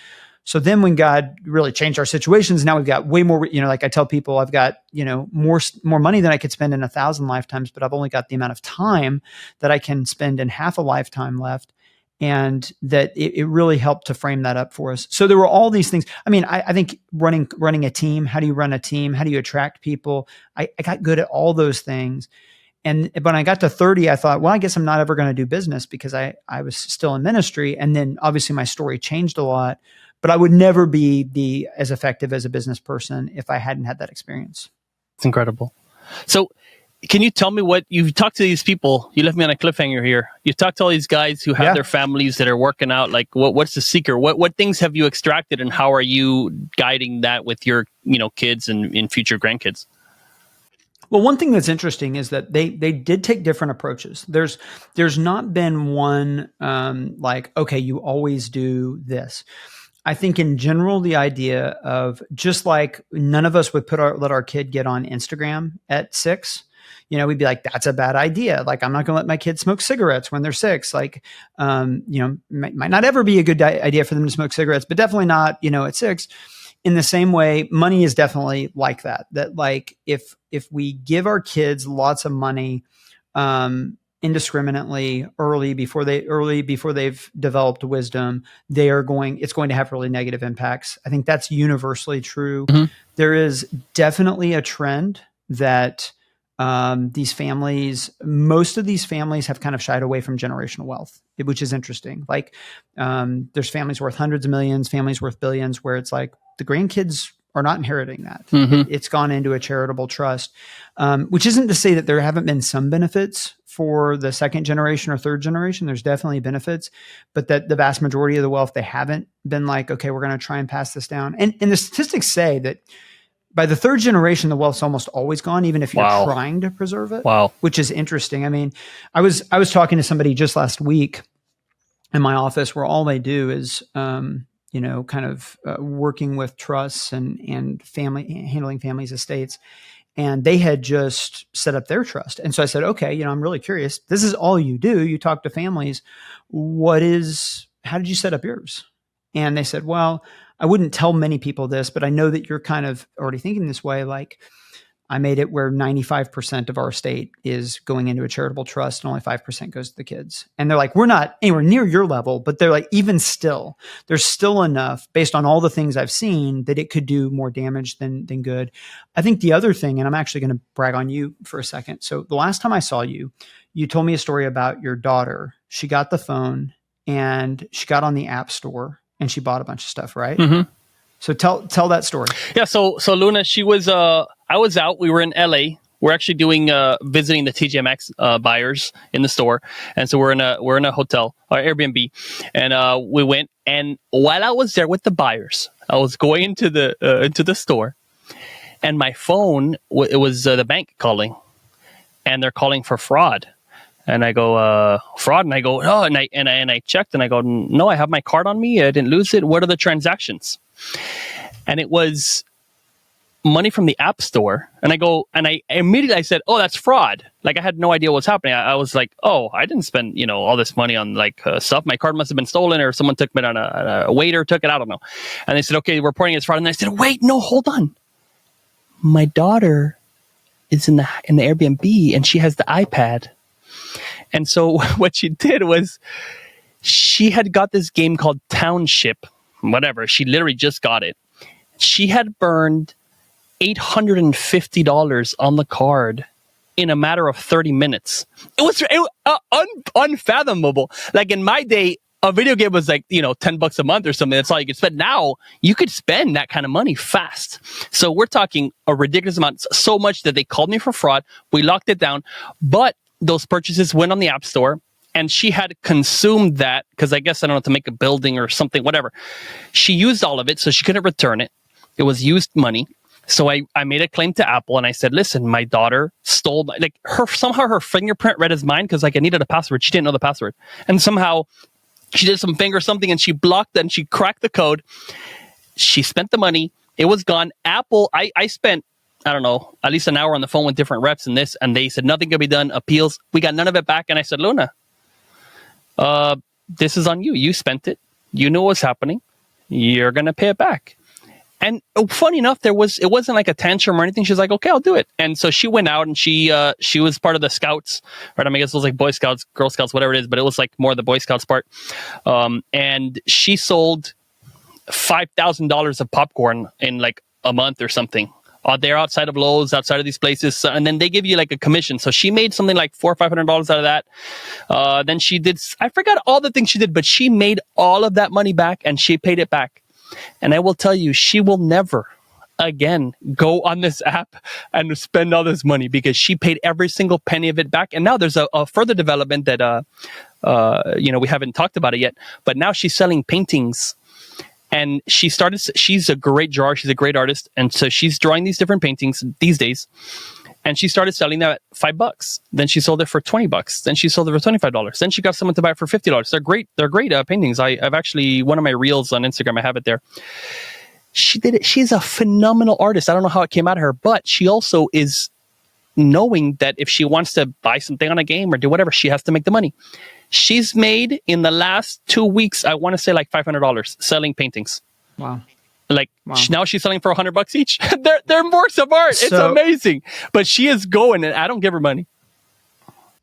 So then when God really changed our situations, now we've got way more, like I tell people, I've got, more money than I could spend in 1,000 lifetimes, but I've only got the amount of time that I can spend in half a lifetime left. And that it really helped to frame that up for us. So there were all these things. I mean, I think running a team, how do you run a team? How do you attract people? I got good at all those things. And when I got to 30, I thought, well, I guess I'm not ever going to do business because I was still in ministry. And then obviously my story changed a lot. But I would never be as effective as a business person if I hadn't had that experience. It's incredible. So can you tell me what you've talked to these people? You left me on a cliffhanger here. You've talked to all these guys who have their families that are working out. Like, what's the secret? What things have you extracted, and how are you guiding that with your kids and future grandkids? Well, one thing that's interesting is that they did take different approaches. There's not been one like, okay, you always do this. I think in general, the idea of just like none of us would let our kid get on Instagram at 6, we'd be like, that's a bad idea. Like, I'm not going to let my kids smoke cigarettes when they're 6. Like, might not ever be a good idea for them to smoke cigarettes, but definitely not, at 6. In the same way, money is definitely like that. That like, if we give our kids lots of money, indiscriminately early before they've developed wisdom, it's going to have really negative impacts. I think that's universally true. Mm-hmm. There is definitely a trend that these families, most of these families have kind of shied away from generational wealth, which is interesting. Like, there's families worth hundreds of millions, families worth billions, where it's like the grandkids are not inheriting that. It's gone into a charitable trust, which isn't to say that there haven't been some benefits for the second generation or third generation. There's definitely benefits, but that the vast majority of the wealth, they haven't been like, okay, we're going to try and pass this down. And the statistics say that by the third generation, the wealth's almost always gone, even if you're trying to preserve it. Which is interesting. I mean, I was talking to somebody just last week in my office where all they do is, working with trusts and handling families' estates. And they had just set up their trust. And so I said, okay, I'm really curious. This is all you do. You talk to families. How did you set up yours? And they said, well, I wouldn't tell many people this, but I know that you're kind of already thinking this way. Like, I made it where 95% of our estate is going into a charitable trust and only 5% goes to the kids. And they're like, we're not anywhere near your level, but they're like, even still, there's still enough based on all the things I've seen that it could do more damage than good. I think the other thing, and I'm actually going to brag on you for a second. So the last time I saw you, you told me a story about your daughter. She got the phone and she got on the App Store and she bought a bunch of stuff, right? Mm-hmm. So tell that story. Yeah. So Luna, she was, I was out, we were in LA. We're actually doing, visiting the TJMX, buyers in the store. And so we're in a hotel or Airbnb, and, we went, and while I was there with the buyers, I was going into the store, and my phone, it was the bank calling, and they're calling for fraud. And I go, fraud. And I go, oh, and I checked and I go, no, I have my card on me. I didn't lose it. What are the transactions? And it was money from the App Store. And I go, and I immediately said, oh, that's fraud. Like, I had no idea what was happening. I was like, oh, I didn't spend, all this money on stuff. My card must have been stolen, or someone took it on a waiter took it. I don't know. And they said, okay, we're reporting it as fraud. And I said, wait, no, hold on. My daughter is in the Airbnb and she has the iPad. And so what she did was she had got this game called Township, whatever. She literally just got it. She had burned $850 on the card in a matter of 30 minutes. It was unfathomable. Like, in my day, a video game was like, $10 a month or something. That's all you could spend. Now you could spend that kind of money fast. So we're talking a ridiculous amount, so much that they called me for fraud. We locked it down, but those purchases went on the App Store, and she had consumed that because, I guess, I don't know, to make a building or something, whatever. She used all of it, so she couldn't return it. It was used money. So I made a claim to Apple, and I said, listen, my daughter stole somehow her fingerprint read as mine, because I needed a password. She didn't know the password. And somehow she did some finger something, and she blocked and she cracked the code. She spent the money. It was gone. Apple, I spent, I don't know, at least an hour on the phone with different reps and they said nothing could be done. Appeals. We got none of it back. And I said, Luna, this is on you. You spent it. You knew what was happening. You're going to pay it back. And funny enough, it wasn't like a tantrum or anything. She's like, okay, I'll do it. And so she went out and she was part of the Scouts, right? I mean, I guess it was like Boy Scouts, Girl Scouts, whatever it is, but it was like more the Boy Scouts part. And she sold $5,000 of popcorn in like a month or something. They're outside of Lowe's, outside of these places, and then they give you like a commission. So she made something like $400 or $500 out of that. Then she did, I forgot all the things she did, but she made all of that money back and she paid it back. And I will tell you, she will never again go on this app and spend all this money, because she paid every single penny of it back. And now there's a further development that we haven't talked about it yet, but now she's selling paintings. And she's a great drawer. She's a great artist. And so she's drawing these different paintings these days. And she started selling them at $5. Then she sold it for $20. Then she sold it for $25. Then she got someone to buy it for $50. They're great paintings. I've actually, one of my reels on Instagram, I have it there. She did it. She's a phenomenal artist. I don't know how it came out of her, but she also is knowing that if she wants to buy something on a game or do whatever, she has to make the money. She's made in the last 2 weeks, I want to say like $500 selling paintings. Wow. Now she's selling for $100 each. they're works of art. It's amazing. But she is going, and I don't give her money.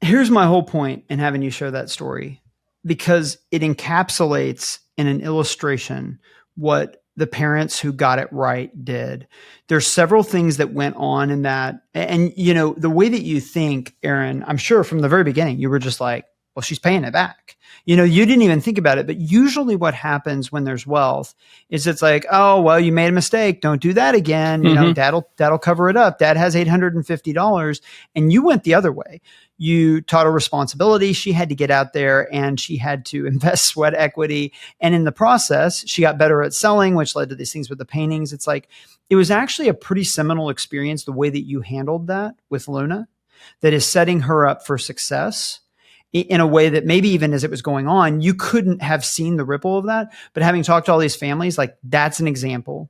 Here's my whole point in having you share that story, because it encapsulates in an illustration what the parents who got it right did. There's several things that went on in that. And, the way that you think, Aaron, I'm sure from the very beginning, you were just like, well, she's paying it back. You didn't even think about it. But usually what happens when there's wealth is it's like, oh, well, you made a mistake. Don't do that again. That'll cover it up. Dad has $850. And you went the other way. You taught her responsibility. She had to get out there and she had to invest sweat equity. And in the process, she got better at selling, which led to these things with the paintings. It's like, it was actually a pretty seminal experience, the way that you handled that with Luna, that is setting her up for success in a way that maybe even as it was going on, you couldn't have seen the ripple of that. But having talked to all these families, like that's an example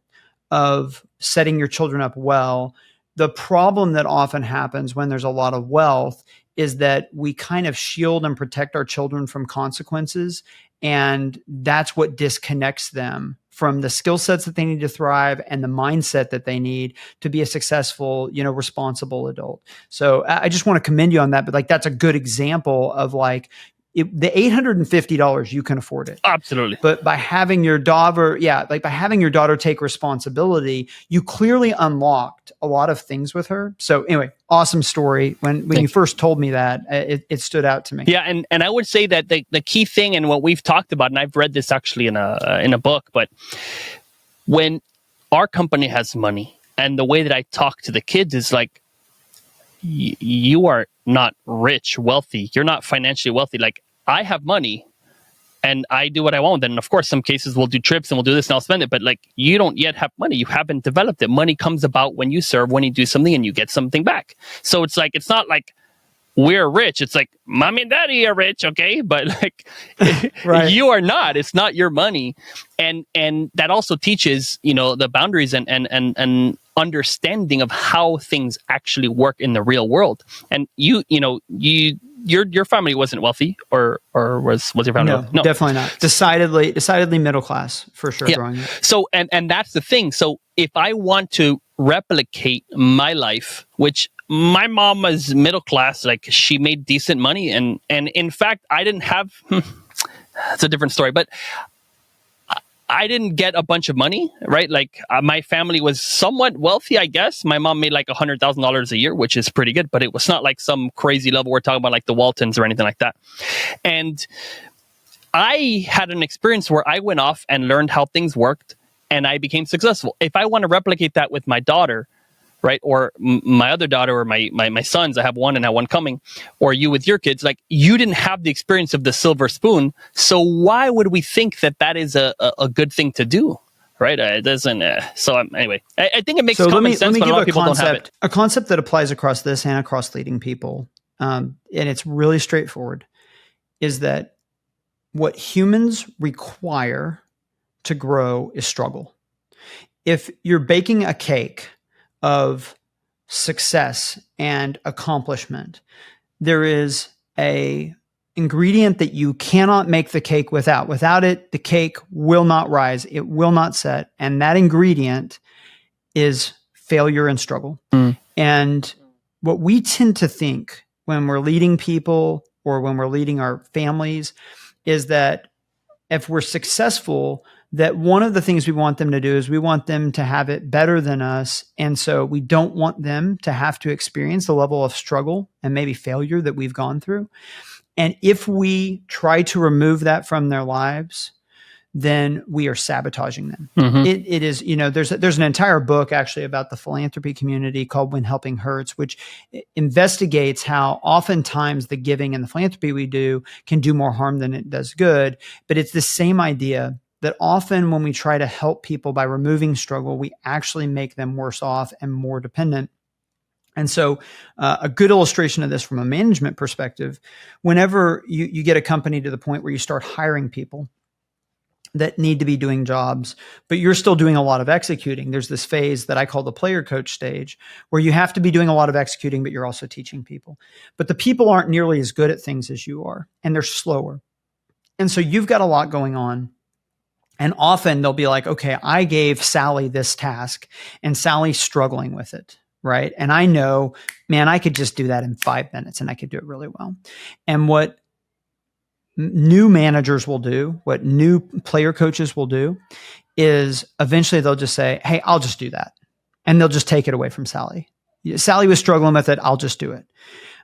of setting your children up well. The problem that often happens when there's a lot of wealth is that we kind of shield and protect our children from consequences. And that's what disconnects them from the skill sets that they need to thrive and the mindset that they need to be a successful, responsible adult. So I just want to commend you on that. But that's a good example of the $850, you can afford it. Absolutely. But by having your daughter, take responsibility, you clearly unlocked a lot of things with her. So anyway, awesome story. When you first told me that, it stood out to me. Yeah, and I would say that the key thing, and what we've talked about, and I've read this actually in a book, but when our company has money, and the way that I talk to the kids is like, you are not rich, wealthy. You're not financially wealthy. Like, I have money and I do what I want. And of course, some cases we'll do trips and we'll do this and I'll spend it. But you don't yet have money. You haven't developed it. Money comes about when you serve, when you do something and you get something back. So it's not like we're rich. It's like mommy and daddy are rich. Okay. But right. You are not. It's not your money. And that also teaches, the boundaries and understanding of how things actually work in the real world. And your family wasn't wealthy, or was your family? No, definitely not. Decidedly middle class for sure. Yeah. Growing up. So and that's the thing. So if I want to replicate my life, which my mom was middle class, she made decent money, and in fact I didn't have. It's a different story, but I didn't get a bunch of money, right? My family was somewhat wealthy, I guess. My mom made $100,000 a year, which is pretty good, but it was not some crazy level. We're talking about the Waltons or anything like that. And I had an experience where I went off and learned how things worked and I became successful. If I want to replicate that with my daughter, right? Or my other daughter or my sons, I have one and I have one coming, or you with your kids, you didn't have the experience of the silver spoon. So why would we think that is a good thing to do? Right? It doesn't. Anyway, I think it makes common sense, but a lot of people don't have it. A concept that applies across this and across leading people, and it's really straightforward, is that what humans require to grow is struggle. If you're baking a cake of success and accomplishment, there is a ingredient that you cannot make the cake without. Without it, the cake will not rise. It will not set. And that ingredient is failure and struggle. And what we tend to think when we're leading people or when we're leading our families is that if we're successful, that one of the things we want them to do is we want them to have it better than us. And so we don't want them to have to experience the level of struggle and maybe failure that we've gone through. And if we try to remove that from their lives, then we are sabotaging them. Mm-hmm. It is, there's an entire book actually about the philanthropy community called When Helping Hurts, which investigates how oftentimes the giving and the philanthropy we do can do more harm than it does good. But it's the same idea that often when we try to help people by removing struggle, we actually make them worse off and more dependent. And so a good illustration of this from a management perspective, whenever you get a company to the point where you start hiring people that need to be doing jobs, but you're still doing a lot of executing, there's this phase that I call the player coach stage, where you have to be doing a lot of executing, but you're also teaching people. But the people aren't nearly as good at things as you are, and they're slower. And so you've got a lot going on. And often they'll be like, okay, I gave Sally this task and Sally's struggling with it, right? And I know, man, I could just do that in 5 minutes and I could do it really well. And what new managers will do, what new player coaches will do, is eventually they'll just say, hey, I'll just do that. And they'll just take it away from Sally. Sally was struggling with it. I'll just do it.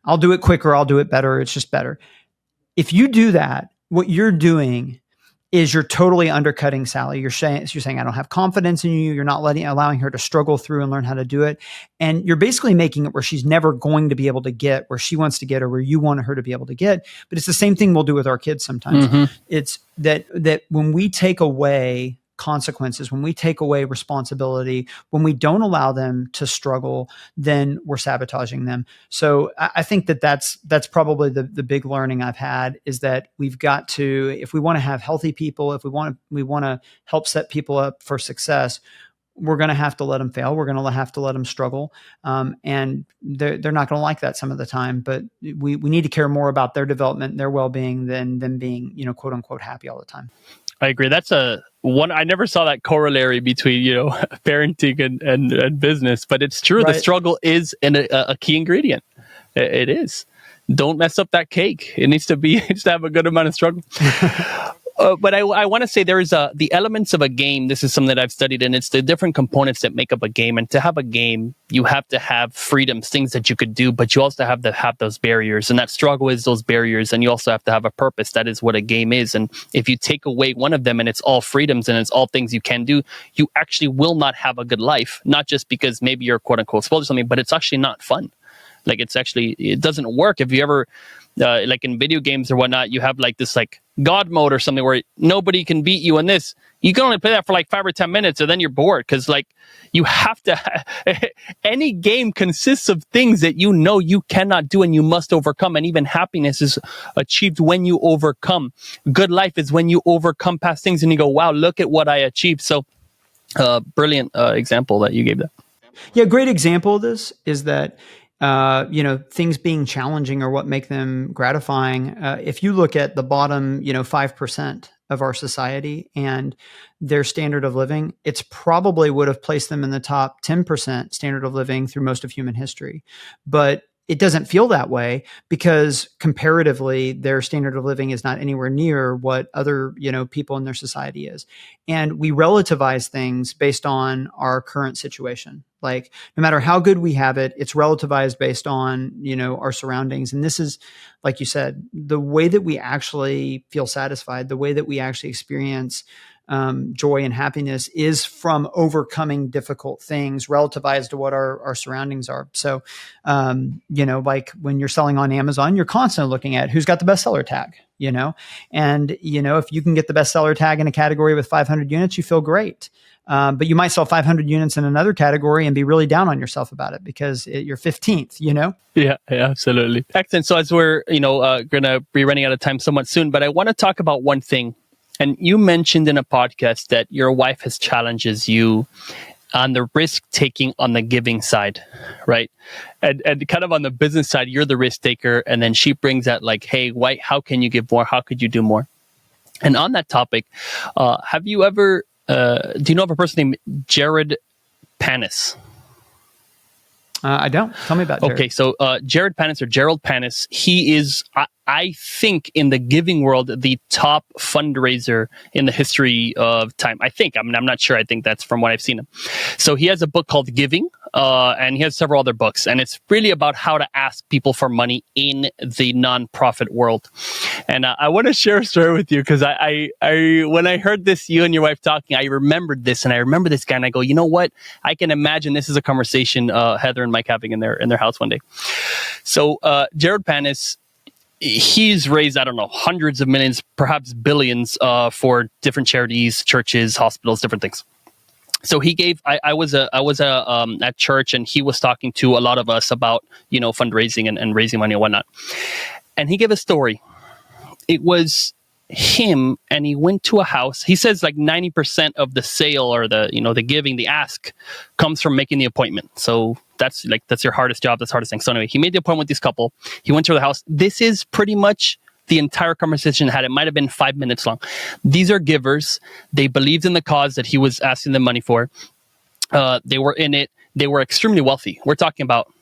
I'll do it quicker. I'll do it better. It's just better. If you do that, what you're doing is you're totally undercutting Sally. You're saying, I don't have confidence in you. You're not allowing her to struggle through and learn how to do it. And you're basically making it where she's never going to be able to get where she wants to get or where you want her to be able to get. But it's the same thing we'll do with our kids sometimes. Mm-hmm. It's that when we take away consequences, when we take away responsibility, when we don't allow them to struggle, then we're sabotaging them. So I think that's probably the big learning I've had, is that we've got to, if we want to have healthy people, if we want to help set people up for success, we're going to have to let them fail. We're going to have to let them struggle. And they're not going to like that some of the time, but we need to care more about their development, their well-being than them being, quote unquote, happy all the time. I agree. That's I never saw that corollary between, parenting and business, but it's true. Right. The struggle is a key ingredient. It is. Don't mess up that cake. It needs to have a good amount of struggle. But I want to say there is the elements of a game. This is something that I've studied, and it's the different components that make up a game. And to have a game, you have to have freedoms, things that you could do, but you also have to have those barriers. And that struggle is those barriers. And you also have to have a purpose. That is what a game is. And if you take away one of them and it's all freedoms and it's all things you can do, you actually will not have a good life. Not just because maybe you're quote unquote spoiled or something, but it's actually not fun. Like it doesn't work. If you ever, like in video games or whatnot, you have like this like God mode or something where nobody can beat you in this. You can only play that for like 5 or 10 minutes and then you're bored, because like you have to, any game consists of things that you cannot do and you must overcome. And even happiness is achieved when you overcome. Good life is when you overcome past things and you go, wow, look at what I achieved. So brilliant example that you gave that. Yeah, great example of this is that things being challenging are what make them gratifying. If you look at the bottom, 5% of our society and their standard of living, it's probably would have placed them in the top 10% standard of living through most of human history. But it doesn't feel that way because comparatively, their standard of living is not anywhere near what other, people in their society is. And we relativize things based on our current situation. Like no matter how good we have it, it's relativized based on, our surroundings. And this is, like you said, the way that we actually feel satisfied, the way that we actually experience joy and happiness is from overcoming difficult things relativized to what our surroundings are. So, like when you're selling on Amazon, you're constantly looking at who's got the bestseller tag, and, if you can get the bestseller tag in a category with 500 units, you feel great. But you might sell 500 units in another category and be really down on yourself about it because you're 15th, Yeah, absolutely. Excellent. So as we're, going to be running out of time somewhat soon, but I want to talk about one thing. And you mentioned in a podcast that your wife has challenges you on the risk taking on the giving side, right? And kind of on the business side, you're the risk taker. And then she brings that like, hey, how can you give more? How could you do more? And on that topic, have you ever, do you know of a person named Jared Panis? I don't. Tell me about Jared. Okay, so Jared Panis or Gerald Panis, he is, I think, in the giving world, the top fundraiser in the history of time. I think. I'm not sure. I think that's from what I've seen him. So he has a book called Giving, and he has several other books. And it's really about how to ask people for money in the nonprofit world. And I want to share a story with you because I when I heard this, you and your wife talking, I remembered this. And I remember this guy and I go, you know what? I can imagine this is a conversation Heather and Mike having in their house one day. So Jared Panis, he's raised, I don't know, hundreds of millions, perhaps billions for different charities, churches, hospitals, different things. So he gave, I was at church and he was talking to a lot of us about, fundraising and raising money and whatnot. And he gave a story. It was him and he went to a house. He says like 90% of the sale or the giving, the ask comes from making the appointment. So that's your hardest job. That's the hardest thing. So anyway, he made the appointment with this couple. He went to the house. This is pretty much the entire conversation had. It might have been 5 minutes long. These are givers. They believed in the cause that he was asking them money for. They were in it. They were extremely wealthy. We're talking about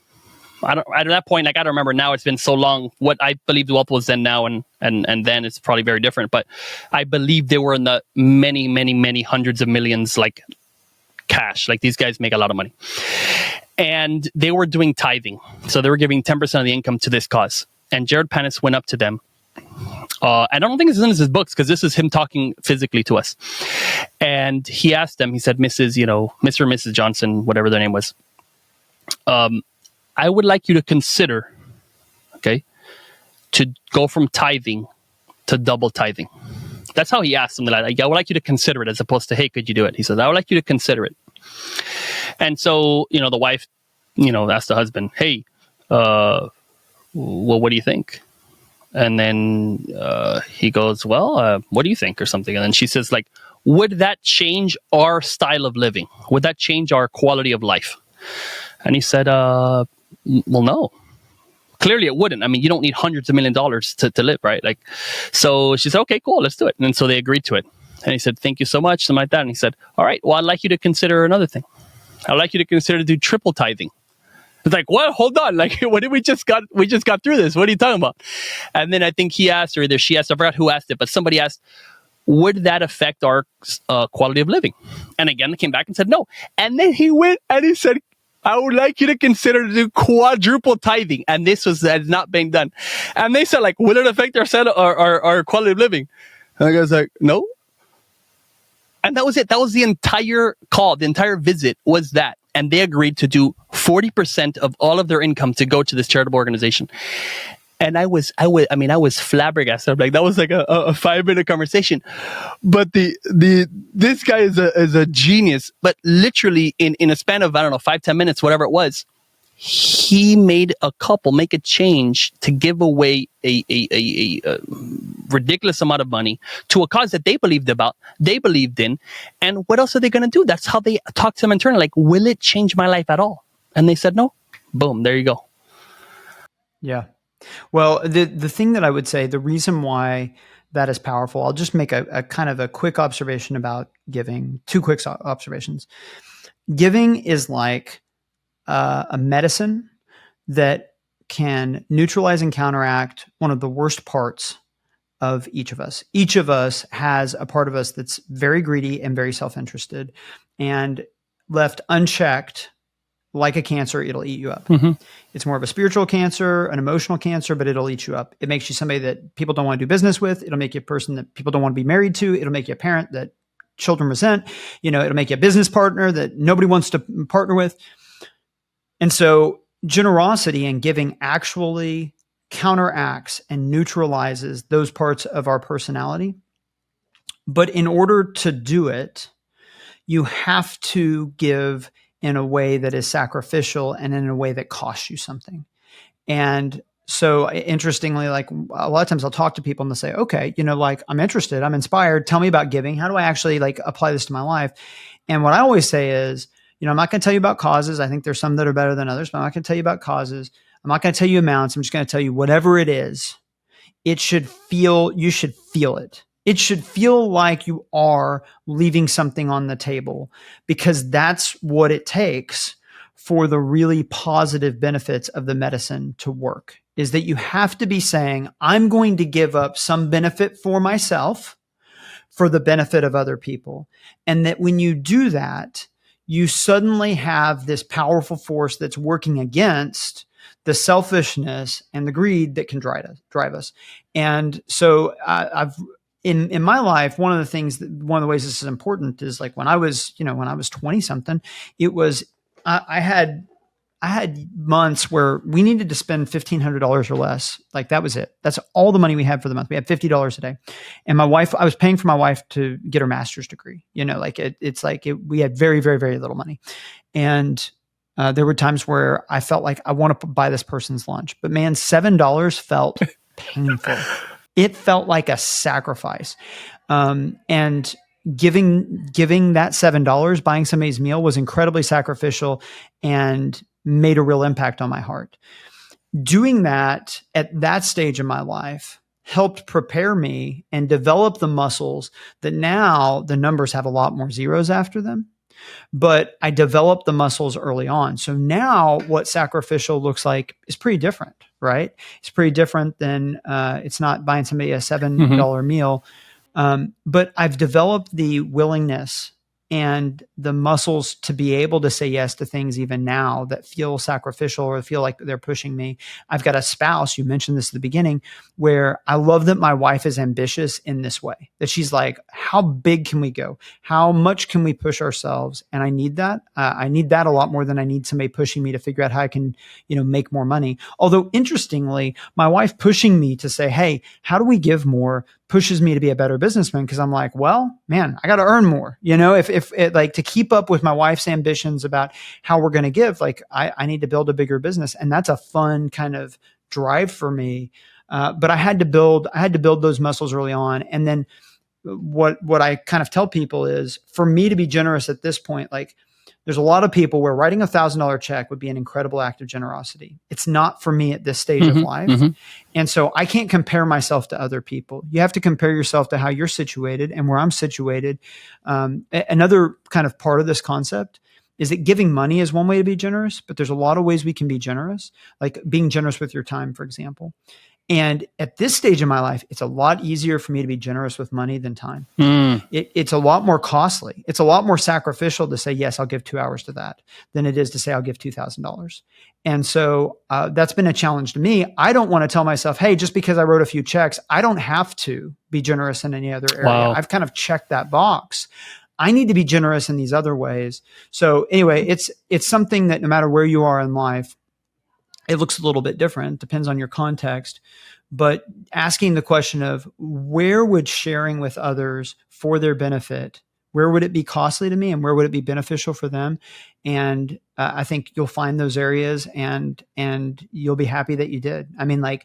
at that point, like, I don't remember now. It's been so long. What I believed wealth was then, now, and then it's probably very different. But I believe they were in the many hundreds of millions, like, cash. Like, these guys make a lot of money, and they were doing tithing. So they were giving 10% of the income to this cause. And Jared Panis went up to them. I don't think this is in his books, because this is him talking physically to us. And he asked them. He said, Mrs., Mr. and Mrs. Johnson, whatever their name was. I would like you to consider, okay, to go from tithing to double tithing. That's how he asked them. Like, I would like you to consider it, as opposed to, hey, could you do it? He says, I would like you to consider it. And so, the wife, asked the husband, hey, well, what do you think? And then he goes, well, what do you think, or something? And then she says, like, would that change our style of living? Would that change our quality of life? And he said, well, no. Clearly it wouldn't. I mean, you don't need hundreds of $1 million to live, right? Like, so she said, okay, cool, let's do it. And so they agreed to it. And he said, thank you so much, something like that. And he said, all right, well, I'd like you to consider another thing. I'd like you to consider do triple tithing. It's like, what? Hold on. Like, what did we just got through this. What are you talking about? And then I think he asked, or either she asked, I forgot who asked it, but somebody asked, would that affect our quality of living? And again, they came back and said, no. And then he went and he said, I would like you to consider to do quadruple tithing. And this has not been done. And they said, like, will it affect our quality of living? And the guy's like, no. And that was it. That was the entire call. The entire visit was that. And they agreed to do 40% of all of their income to go to this charitable organization. And I was flabbergasted. I'm like, that was like a 5-minute conversation. But this guy is a genius. But literally in a span of, I don't know, 5-10 minutes, whatever it was, he made a couple make a change to give away a ridiculous amount of money to a cause that they believed in. And what else are they going to do? That's how they talked to them internally. Like, will it change my life at all? And they said no. Boom, there you go. Yeah. Well, the thing that I would say, the reason why that is powerful, I'll just make a kind of a quick observation about giving. 2 quick observations. Giving is like a medicine that can neutralize and counteract one of the worst parts of each of us. Each of us has a part of us that's very greedy and very self-interested, and left unchecked, like a cancer, it'll eat you up. Mm-hmm. It's more of a spiritual cancer, an emotional cancer, but it'll eat you up. It makes you somebody that people don't want to do business with. It'll make you a person that people don't want to be married to. It'll make you a parent that children resent. It'll make you a business partner that nobody wants to partner with. And so generosity and giving actually counteracts and neutralizes those parts of our personality. But in order to do it, you have to give in a way that is sacrificial and in a way that costs you something. And so interestingly, like, a lot of times I'll talk to people and they'll say, okay, like, I'm interested, I'm inspired. Tell me about giving. How do I actually, like, apply this to my life? And what I always say is, I'm not going to tell you about causes. I think there's some that are better than others, but I'm not going to tell you about causes. I'm not going to tell you amounts. I'm just going to tell you whatever it is. You should feel it. It should feel like you are leaving something on the table, because that's what it takes for the really positive benefits of the medicine to work, is that you have to be saying, I'm going to give up some benefit for myself for the benefit of other people. And that when you do that, you suddenly have this powerful force that's working against the selfishness and the greed that can drive us. And so I've in my life, one of the ways this is important is, like, when I was 20 something, it was, I had months where we needed to spend $1,500 or less. Like, that was it. That's all the money we had for the month. We had $50 a day. And I was paying for my wife to get her master's degree. We had very, very, very little money. And there were times where I felt like I want to buy this person's lunch, but man, $7 felt painful. It felt like a sacrifice. And giving that $7, buying somebody's meal, was incredibly sacrificial and made a real impact on my heart. Doing that at that stage in my life helped prepare me and develop the muscles that now the numbers have a lot more zeros after them. but I developed the muscles early on. So now what sacrificial looks like is pretty different, right? It's pretty different than it's not buying somebody a $7 meal. But I've developed the willingness and the muscles to be able to say yes to things even now that feel sacrificial or feel like they're pushing me. I've got a spouse, you mentioned this at the beginning, where I love that my wife is ambitious in this way, that she's like, how big can we go? How much can we push ourselves? And I need that. I need that a lot more than I need somebody pushing me to figure out how I can, make more money. Although interestingly, my wife pushing me to say, hey, how do we give more, pushes me to be a better businessman. Cause I'm like, well, man, I got to earn more, if it, like, to keep up with my wife's ambitions about how we're going to give, like I need to build a bigger business. And that's a fun kind of drive for me. But I had to build those muscles early on. And then what I kind of tell people is, for me to be generous at this point, like, there's a lot of people where writing $1,000 check would be an incredible act of generosity. It's not for me at this stage of life. And so I can't compare myself to other people. You have to compare yourself to how you're situated and where I'm situated. Another kind of part of this concept is that giving money is one way to be generous, but there's a lot of ways we can be generous, like being generous with your time, for example. And at this stage in my life, it's a lot easier for me to be generous with money than time. It's a lot more costly. It's a lot more sacrificial to say, yes, I'll give 2 hours to that than it is to say I'll give $2,000. And so that's been a challenge to me. I don't want to tell myself, hey, just because I wrote a few checks, I don't have to be generous in any other area. Wow. I've kind of checked that box. I need to be generous in these other ways. So anyway, it's something that no matter where you are in life, it looks a little bit different, depends on your context, but asking the question of, where would sharing with others for their benefit, where would it be costly to me and where would it be beneficial for them? And I think you'll find those areas and you'll be happy that you did. I mean, like,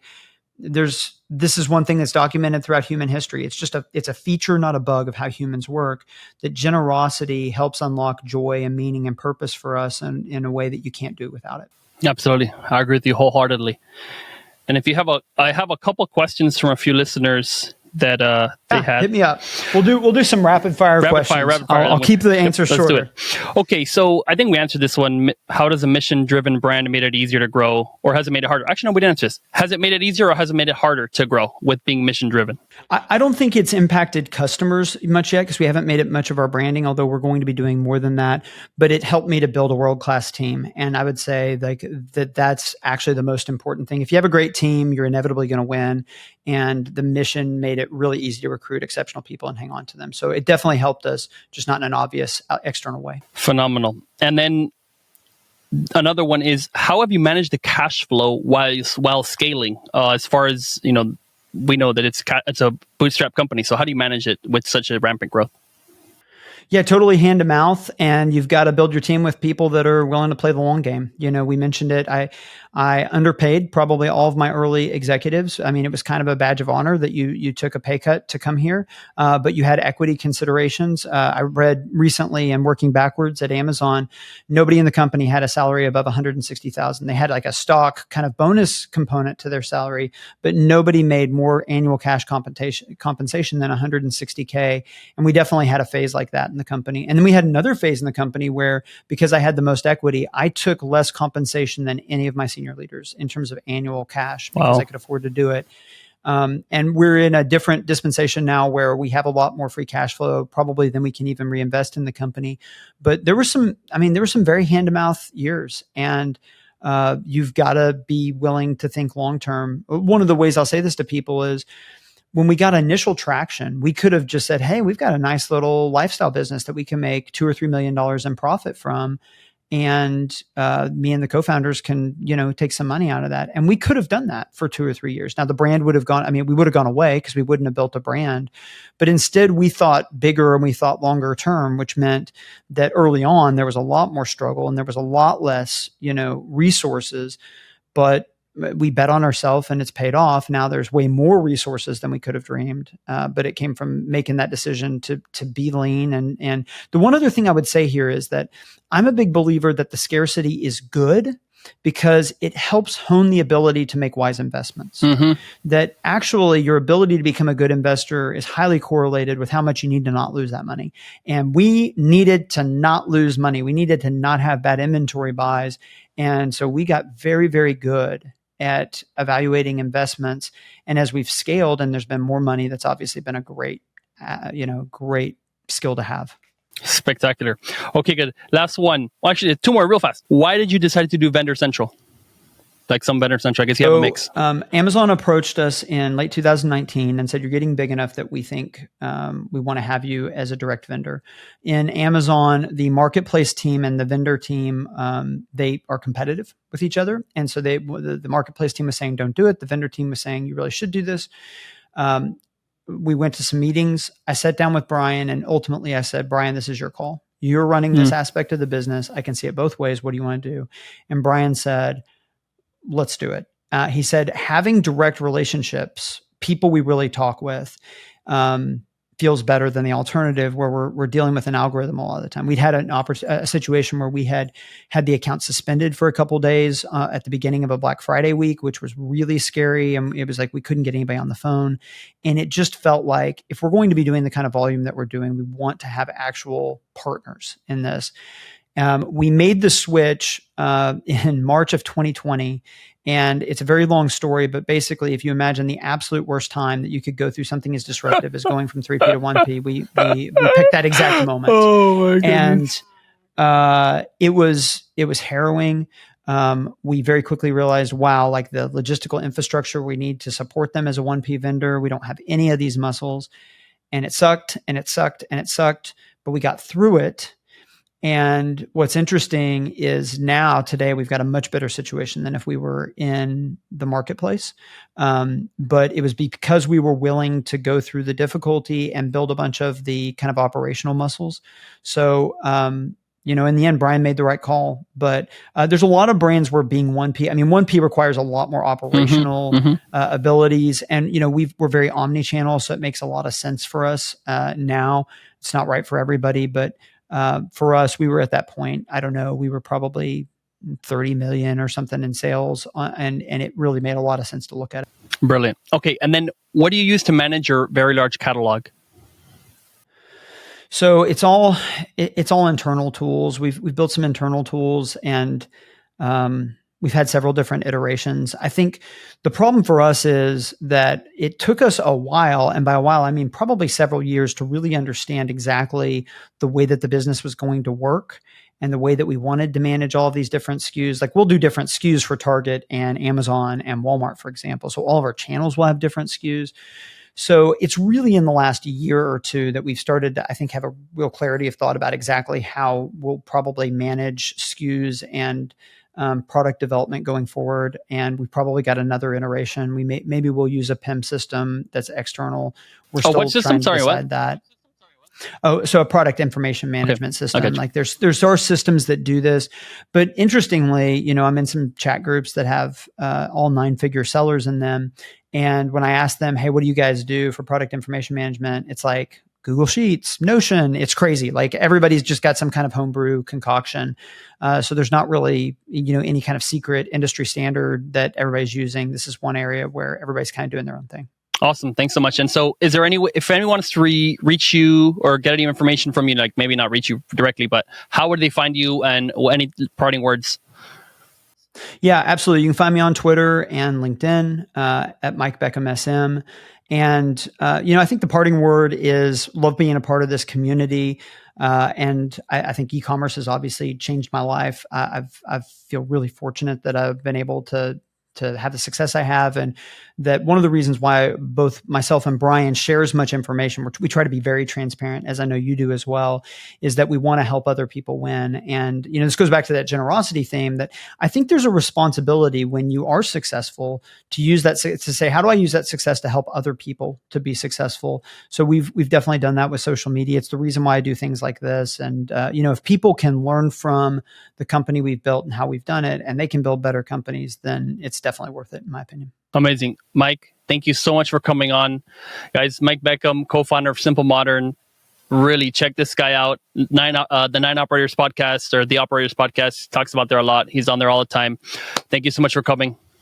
this is one thing that's documented throughout human history. It's a feature, not a bug, of how humans work, that generosity helps unlock joy and meaning and purpose for us in a way that you can't do without it. Absolutely. I agree with you wholeheartedly. And if you have I have a couple questions from a few listeners that they had. Hit me up. We'll do some rapid fire questions. I'll keep the answer shorter. Let's do it. Okay, so I think we answered this one. How does a mission-driven brand made it easier to grow, or has it made it harder? Actually, no, we didn't answer this. Has it made it easier, or has it made it harder to grow with being mission-driven? I don't think it's impacted customers much yet, because we haven't made it much of our branding, although we're going to be doing more than that. But it helped me to build a world-class team. And I would say that's actually the most important thing. If you have a great team, you're inevitably going to win. And the mission made it really easy to recruit exceptional people and hang on to them. So it definitely helped us, just not in an obvious external way. Phenomenal. And then another one is, how have you managed the cash flow while scaling? As far as, we know that it's a bootstrap company. So how do you manage it with such a rampant growth? Yeah, totally hand to mouth. And you've got to build your team with people that are willing to play the long game. We mentioned it. I underpaid probably all of my early executives. I mean, it was kind of a badge of honor that you took a pay cut to come here, but you had equity considerations. I read recently, and working backwards at Amazon, nobody in the company had a salary above $160,000. They had like a stock kind of bonus component to their salary, but nobody made more annual cash compensation than $160K. And we definitely had a phase like that in the company. And then we had another phase in the company where, because I had the most equity, I took less compensation than any of my senior leaders in terms of annual cash, because I could afford to do it. And we're in a different dispensation now where we have a lot more free cash flow probably than we can even reinvest in the company. But there were some very hand to mouth years, and you've got to be willing to think long term. One of the ways I'll say this to people is, when we got initial traction, we could have just said, hey, we've got a nice little lifestyle business that we can make $2 or $3 million in profit from. And me and the co-founders can, take some money out of that. And we could have done that for 2 or 3 years. Now the brand would have gone, we would have gone away because we wouldn't have built a brand. But instead we thought bigger and we thought longer term, which meant that early on there was a lot more struggle and there was a lot less, resources. But we bet on ourselves and it's paid off. Now there's way more resources than we could have dreamed. But it came from making that decision to be lean. And the one other thing I would say here is that I'm a big believer that the scarcity is good, because it helps hone the ability to make wise investments. Mm-hmm. That actually your ability to become a good investor is highly correlated with how much you need to not lose that money. And we needed to not lose money. We needed to not have bad inventory buys. And so we got very, very good at evaluating investments. And as we've scaled and there's been more money, that's obviously been a great skill to have. Spectacular. Okay, good. Last one. Well, actually, two more real fast. Why did you decide to do Vendor Central? Like some Vendor Central, I guess you have a mix. Amazon approached us in late 2019 and said, you're getting big enough that we think we want to have you as a direct vendor. In Amazon, the marketplace team and the vendor team, they are competitive with each other. And so the marketplace team was saying, don't do it. The vendor team was saying, you really should do this. We went to some meetings. I sat down with Brian and ultimately I said, Brian, this is your call. You're running this aspect of the business. I can see it both ways. What do you want to do? And Brian said, let's do it. He said, having direct relationships, people we really talk with, feels better than the alternative where we're dealing with an algorithm a lot of the time. We'd had a situation where we had the account suspended for a couple of days at the beginning of a Black Friday week, which was really scary. And it was like we couldn't get anybody on the phone. And it just felt like if we're going to be doing the kind of volume that we're doing, we want to have actual partners in this. We made the switch in March of 2020, and it's a very long story, but basically, if you imagine the absolute worst time that you could go through something as disruptive as going from 3P to 1P, we picked that exact moment. Oh my goodness. And it was harrowing. We very quickly realized, wow, like the logistical infrastructure we need to support them as a 1P vendor, we don't have any of these muscles, and it sucked, and it sucked, and it sucked, but we got through it. And what's interesting is now today we've got a much better situation than if we were in the marketplace. But it was because we were willing to go through the difficulty and build a bunch of the kind of operational muscles. So, in the end, Brian made the right call, but there's a lot of brands where being 1P, 1P requires a lot more operational abilities. And, we're very omni-channel, so it makes a lot of sense for us now. It's not right for everybody, but for us, we were at that point, I don't know, we were probably 30 million or something in sales, and it really made a lot of sense to look at it. Brilliant. Okay, and then what do you use to manage your very large catalog? So it's all internal tools. We've built some internal tools, and we've had several different iterations. I think the problem for us is that it took us a while, and by a while, I mean probably several years, to really understand exactly the way that the business was going to work and the way that we wanted to manage all of these different SKUs. Like we'll do different SKUs for Target and Amazon and Walmart, for example. So all of our channels will have different SKUs. So it's really in the last year or two that we've started to, I think, have a real clarity of thought about exactly how we'll probably manage SKUs and product development going forward. And we've probably got another iteration. Maybe we'll use a PIM system that's external. We're still what system? trying to decide that. Oh, so a product information management system. Okay. Like there's our systems that do this, but interestingly, I'm in some chat groups that have all 9-figure sellers in them. And when I ask them, hey, what do you guys do for product information management? It's like Google Sheets, Notion. It's crazy. Like everybody's just got some kind of homebrew concoction. So there's not really, any kind of secret industry standard that everybody's using. This is one area where everybody's kind of doing their own thing. Awesome. Thanks so much. And so is there any way, if anyone wants to reach you or get any information from you, like maybe not reach you directly, but how would they find you, and any parting words? Yeah, absolutely. You can find me on Twitter and LinkedIn at Mike Beckham SM. And, I think the parting word is love being a part of this community. And I think e-commerce has obviously changed my life. I feel really fortunate that I've been able to have the success I have, and that one of the reasons why both myself and Brian share as much information, we try to be very transparent, as I know you do as well, is that we want to help other people win. And, this goes back to that generosity theme, that I think there's a responsibility when you are successful to use that, to say, how do I use that success to help other people to be successful? So we've definitely done that with social media. It's the reason why I do things like this. And, if people can learn from the company we've built and how we've done it, and they can build better companies, then it's definitely worth it, in my opinion. Amazing. Mike, thank you so much for coming on. Guys, Mike Beckham, co-founder of Simple Modern. really check this guy out. The Nine Operators podcast, or the Operators podcast, talks about there a lot. He's on there all the time. Thank you so much for coming.